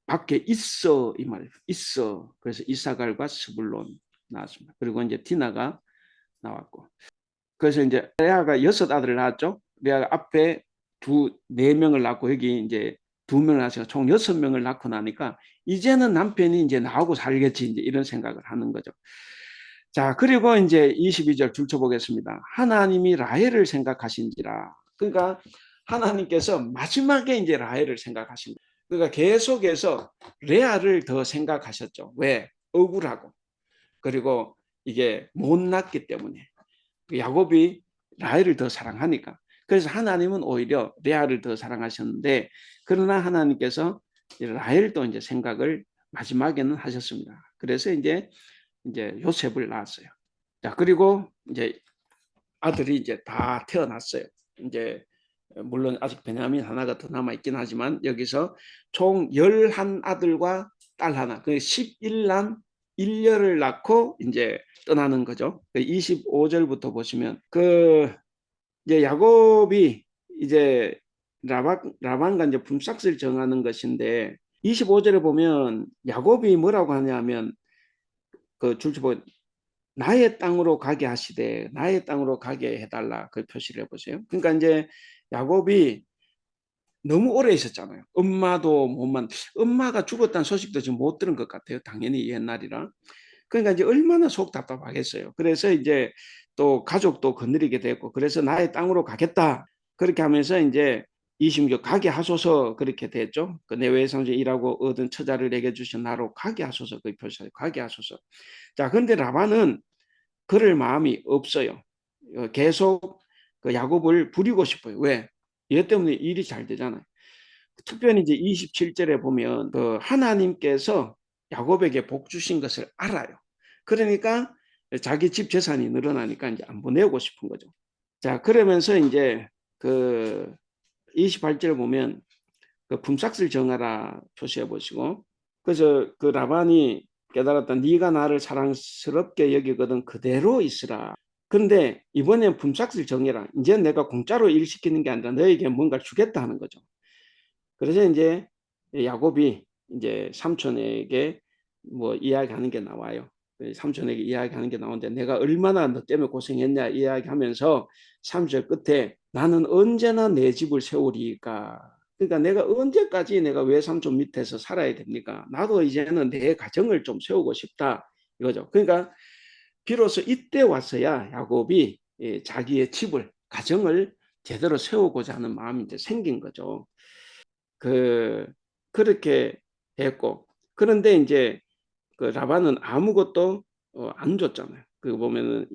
밖에 있어 이 말. 있어. 그래서 이사갈과 스불론 나왔습니다. 그리고 이제 디나가 나왔고. 그래서 이제 레아가 6 아들을 낳았죠. 레아가 앞에 4명을 낳고 여기 이제 2명을 낳으니까 총 6명을 낳고 나니까 이제는 남편이 이제 나하고 살겠지 이제 이런 생각을 하는 거죠. 자, 그리고 이제 22절 줄쳐보겠습니다. 하나님이 라헬을 생각하신지라. 그러니까 하나님께서 마지막에 이제 라헬을 생각하신 거예요. 그러니까 계속해서 레아를 더 생각하셨죠. 왜? 억울하고. 그리고 이게 못 낳기 때문에. 야곱이 라헬을 더 사랑하니까. 그래서 하나님은 오히려 레아를 더 사랑하셨는데, 그러나 하나님께서 라헬도 이제 생각을 마지막에는 하셨습니다. 그래서 이제 요셉을 낳았어요. 자, 그리고 이제 아들이 이제 다 태어났어요. 이제 물론 아직 베냐민 하나가 더 남아 있긴 하지만 여기서 총 11아들과 딸 하나, 그 11남 1녀를 낳고 이제 떠나는 거죠. 25절부터 보시면 그 이제 야곱이 이제 라반과 이제 품삯을 정하는 것인데 25절에 보면 야곱이 뭐라고 하냐면 그 줄쳐보 나의 땅으로 가게 하시되 나의 땅으로 가게 해달라 그 표시를 해보세요. 그러니까 이제 야곱이 너무 오래 있었잖아요. 엄마가 죽었다는 소식도 지금 못 들은 것 같아요. 당연히 옛날이라. 그러니까 이제 얼마나 속 답답하겠어요. 그래서 이제 또 가족도 거느리게 됐고, 그래서 나의 땅으로 가겠다. 그렇게 하면서 이제 26 가게 하소서 그렇게 됐죠. 그 내외상제 일하고 얻은 처자를 내게 주신 나로 가게 하소서 그 표시하죠. 가게 하소서. 자, 그런데 라반은 그럴 마음이 없어요. 계속 그 야곱을 부리고 싶어요. 왜? 얘 때문에 일이 잘 되잖아요. 특별히 이제 27절에 보면 그 하나님께서 야곱에게 복 주신 것을 알아요. 그러니까 자기 집 재산이 늘어나니까 이제 안 보내고 싶은 거죠. 자, 그러면서 이제 그 28절 보면 그 품삯을 정하라 표시해 보시고, 그래서 그 라반이 깨달았다. 네가 나를 사랑스럽게 여기거든 그대로 있으라. 그런데 이번엔 품삯을 정해라. 이제 내가 공짜로 일 시키는 게 아니라 너에게 뭔가를 주겠다 하는 거죠. 그래서 이제 야곱이 이제 삼촌에게 뭐 이야기하는 게 나와요. 삼촌에게 이야기하는 게 나오는데 내가 얼마나 너 때문에 고생했냐 이야기하면서 3절 끝에 나는 언제나 내 집을 세우리까. 그러니까 내가 언제까지 내가 왜 삼촌 밑에서 살아야 됩니까? 나도 이제는 내 가정을 좀 세우고 싶다 이거죠. 그러니까 비로소 이때 와서야 야곱이 자기의 집을 가정을 제대로 세우고자 하는 마음이 이제 생긴 거죠. 그 그렇게 했고 그런데 이제 그 라반은 아무것도 안 줬잖아요. 그 보면은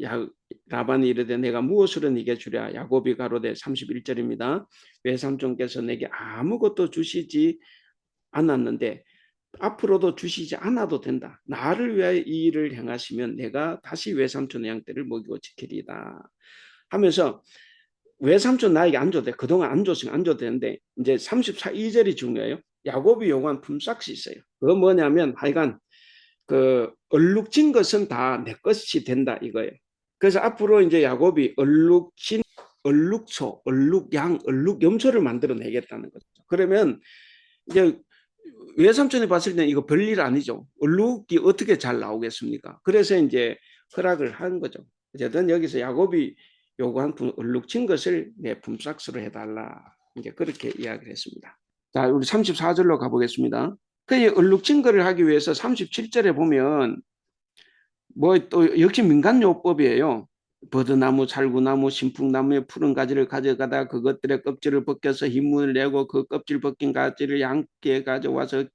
라반이 이르되 내가 무엇으로 네게 주랴 야곱이 가로되 31절입니다. 외삼촌께서 내게 아무것도 주시지 않았는데 앞으로도 주시지 않아도 된다. 나를 위하여 이 일을 행하시면 내가 다시 외삼촌의 양떼를 먹이고 지키리다. 하면서 외삼촌 나에게 안 줘도 돼. 그동안 안 줬으면 안 줘도 되는데 이제 34, 2절이 중요해요. 야곱이 요구한 품삯이 있어요. 그거 뭐냐면 하여간 그 얼룩진 것은 다 내 것이 된다 이거예요. 그래서 앞으로 이제 야곱이 얼룩진 얼룩소, 얼룩양, 얼룩염소를 만들어내겠다는 거죠. 그러면 이제 외삼촌이 봤을 때는 이거 별일 아니죠. 얼룩이 어떻게 잘 나오겠습니까? 그래서 이제 허락을 한 거죠. 어쨌든 여기서 야곱이 요구한 얼룩진 것을 내 품삯으로 해달라. 이제 그렇게 이야기를 했습니다. 자, 우리 34절로 가보겠습니다. 그 얼룩진 거를 하기 위해서 37절에 보면 뭐 또 역시 민간요법이에요. 버드나무, 살구나무, 신풍나무의 푸른 가지를 가져가다 그것들의 껍질을 벗겨서 흰물을 내고 그 껍질 벗긴 가지를 양께 가져와서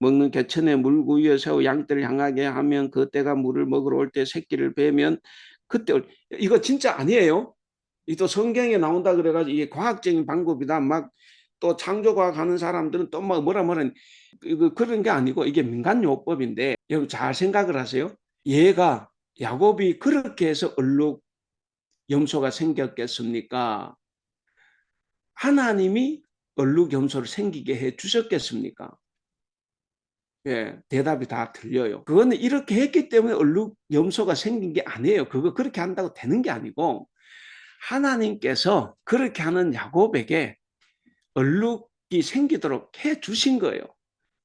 먹는 개천에 물구 위에 세워 양떼를 향하게 하면 그때가 물을 먹으러 올 때 새끼를 베면 그때 이거 진짜 아니에요. 이 또 성경에 나온다 그래가지고 이게 과학적인 방법이다. 막 또 창조과학 하는 사람들은 또 막 뭐라 이거 그런 게 아니고 이게 민간요법인데 여러분 잘 생각을 하세요. 얘가 야곱이 그렇게 해서 얼룩 염소가 생겼겠습니까? 하나님이 얼룩 염소를 생기게 해 주셨겠습니까? 예, 대답이 다 틀려요. 그거는 이렇게 했기 때문에 얼룩 염소가 생긴 게 아니에요. 그거 그렇게 한다고 되는 게 아니고 하나님께서 그렇게 하는 야곱에게 얼룩이 생기도록 해 주신 거예요.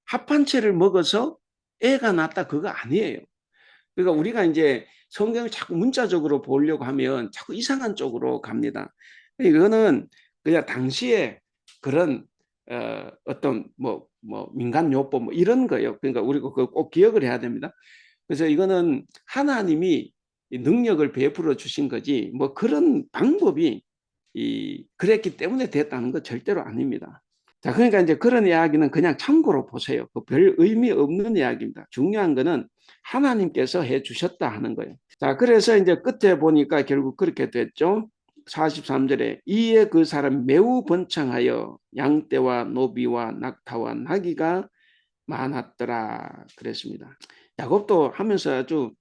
합한채를 먹어서 애가 낳았다 그거 아니에요. 그러니까 우리가 이제 성경을 자꾸 문자적으로 보려고 하면 자꾸 이상한 쪽으로 갑니다. 이거는 그냥 당시에 그런 어떤 뭐 민간요법 뭐 이런 거예요. 그러니까 우리가 그거 꼭 기억을 해야 됩니다. 그래서 이거는 하나님이 능력을 베풀어 주신 거지 뭐 그런 방법이 그랬기 때문에 됐다는 거 절대로 아닙니다. 자, 그러니까 이제 그런 이야기는 그냥 참고로 보세요. 별 의미 없는 이야기입니다. 중요한 거는 하나님께서 해 주셨다 하는 거예요. 자, 그래서 이제 끝에 보니까 결국 그렇게 됐죠. 43절에 이에 그 사람 매우 번창하여 양떼와 노비와 낙타와 나귀가 많았더라 그랬습니다. 야곱도 하면서 아주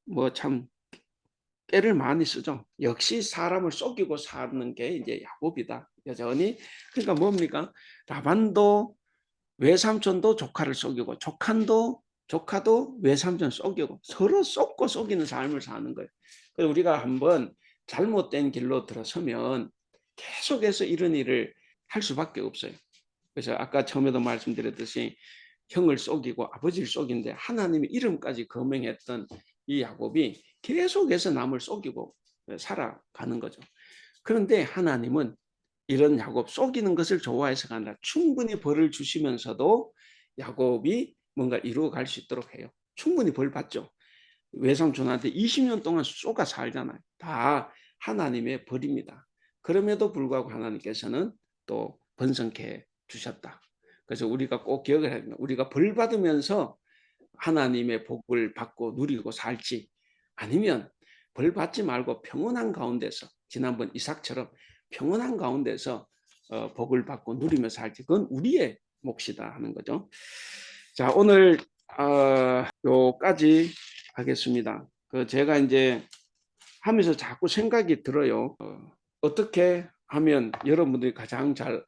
뭐 참 깨를 많이 쓰죠. 역시 사람을 속이고 사는 게 이제 야곱이다. 여전히 그러니까 뭡니까? 라반도 외삼촌도 조카를 속이고 조카도 외삼촌 속이고 서로 속고 속이는 삶을 사는 거예요. 그래서 우리가 한번 잘못된 길로 들어서면 계속해서 이런 일을 할 수밖에 없어요. 그래서 아까 처음에도 말씀드렸듯이 형을 속이고 아버지를 속인데 하나님의 이름까지 거명했던 이 야곱이 계속해서 남을 속이고 살아가는 거죠. 그런데 하나님은 이런 야곱 속이는 것을 좋아해서가 아니라 충분히 벌을 주시면서도 야곱이 뭔가 이루어갈 수 있도록 해요. 충분히 벌 받죠. 외삼촌한테 20년 동안 쏘가 살잖아요. 다 하나님의 벌입니다. 그럼에도 불구하고 하나님께서는 또 번성케 주셨다. 그래서 우리가 꼭 기억을 해야 됩니다. 우리가 벌 받으면서 하나님의 복을 받고 누리고 살지 아니면 벌 받지 말고 평온한 가운데서 지난번 이삭처럼 평온한 가운데서 복을 받고 누리며 살지 그건 우리의 몫이다 하는 거죠. 자, 오늘 요까지 하겠습니다. 제가 이제 하면서 자꾸 생각이 들어요. 어떻게 하면 여러분들이 가장 잘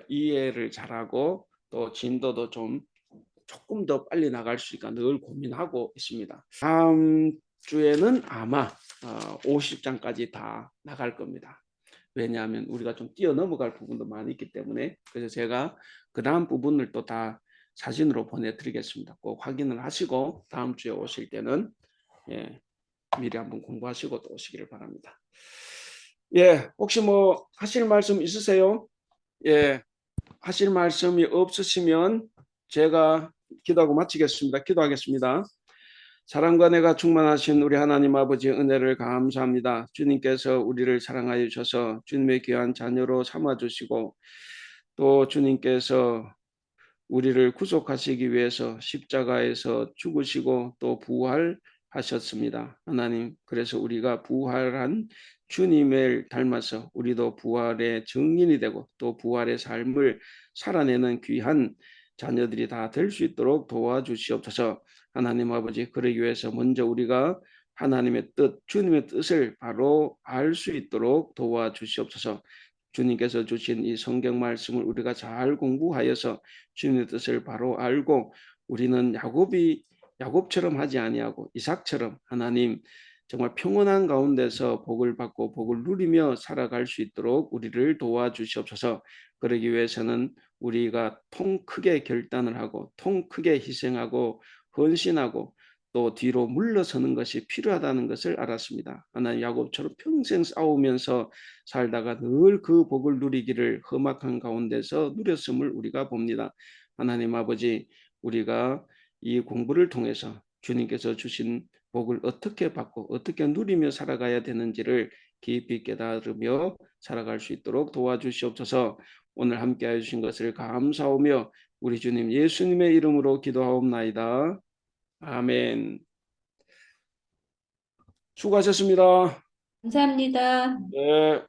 이해를 잘하고 또 진도도 좀 조금 더 빨리 나갈 수 있을까 늘 고민하고 있습니다. 다음 주에는 아마 50장까지 다 나갈 겁니다. 왜냐하면 우리가 좀 뛰어넘어갈 부분도 많이 있기 때문에 그래서 제가 그 다음 부분을 또 다 사진으로 보내드리겠습니다. 꼭 확인을 하시고 다음 주에 오실 때는 예, 미리 한번 공부하시고 또 오시기를 바랍니다. 예, 혹시 뭐 하실 말씀 있으세요? 예, 하실 말씀이 없으시면 제가 기도하고 마치겠습니다. 기도하겠습니다. 사랑과 내가 충만하신 우리 하나님 아버지의 은혜를 감사합니다. 주님께서 우리를 사랑하여 주셔서 주님의 귀한 자녀로 삼아주시고 또 주님께서 우리를 구속하시기 위해서 십자가에서 죽으시고 또 부활하셨습니다. 하나님, 그래서 우리가 부활한 주님을 닮아서 우리도 부활의 증인이 되고 또 부활의 삶을 살아내는 귀한 자녀들이 다 될 수 있도록 도와주시옵소서. 하나님 아버지, 그러기 위해서 먼저 우리가 하나님의 뜻, 주님의 뜻을 바로 알 수 있도록 도와주시옵소서. 주님께서 주신 이 성경 말씀을 우리가 잘 공부하여서 주님의 뜻을 바로 알고 우리는 야곱처럼 하지 아니하고 이삭처럼 하나님 정말 평온한 가운데서 복을 받고 복을 누리며 살아갈 수 있도록 우리를 도와주시옵소서. 그러기 위해서는 우리가 통 크게 결단을 하고 통 크게 희생하고 헌신하고 또 뒤로 물러서는 것이 필요하다는 것을 알았습니다. 하나님, 야곱처럼 평생 싸우면서 살다가 늘 그 복을 누리기를 험악한 가운데서 누렸음을 우리가 봅니다. 하나님 아버지, 우리가 이 공부를 통해서 주님께서 주신 복을 어떻게 받고 어떻게 누리며 살아가야 되는지를 깊이 깨달으며 살아갈 수 있도록 도와주시옵소서. 오늘 함께해 주신 것을 감사하며 우리 주님 예수님의 이름으로 기도하옵나이다. 아멘. 수고하셨습니다. 감사합니다. 네.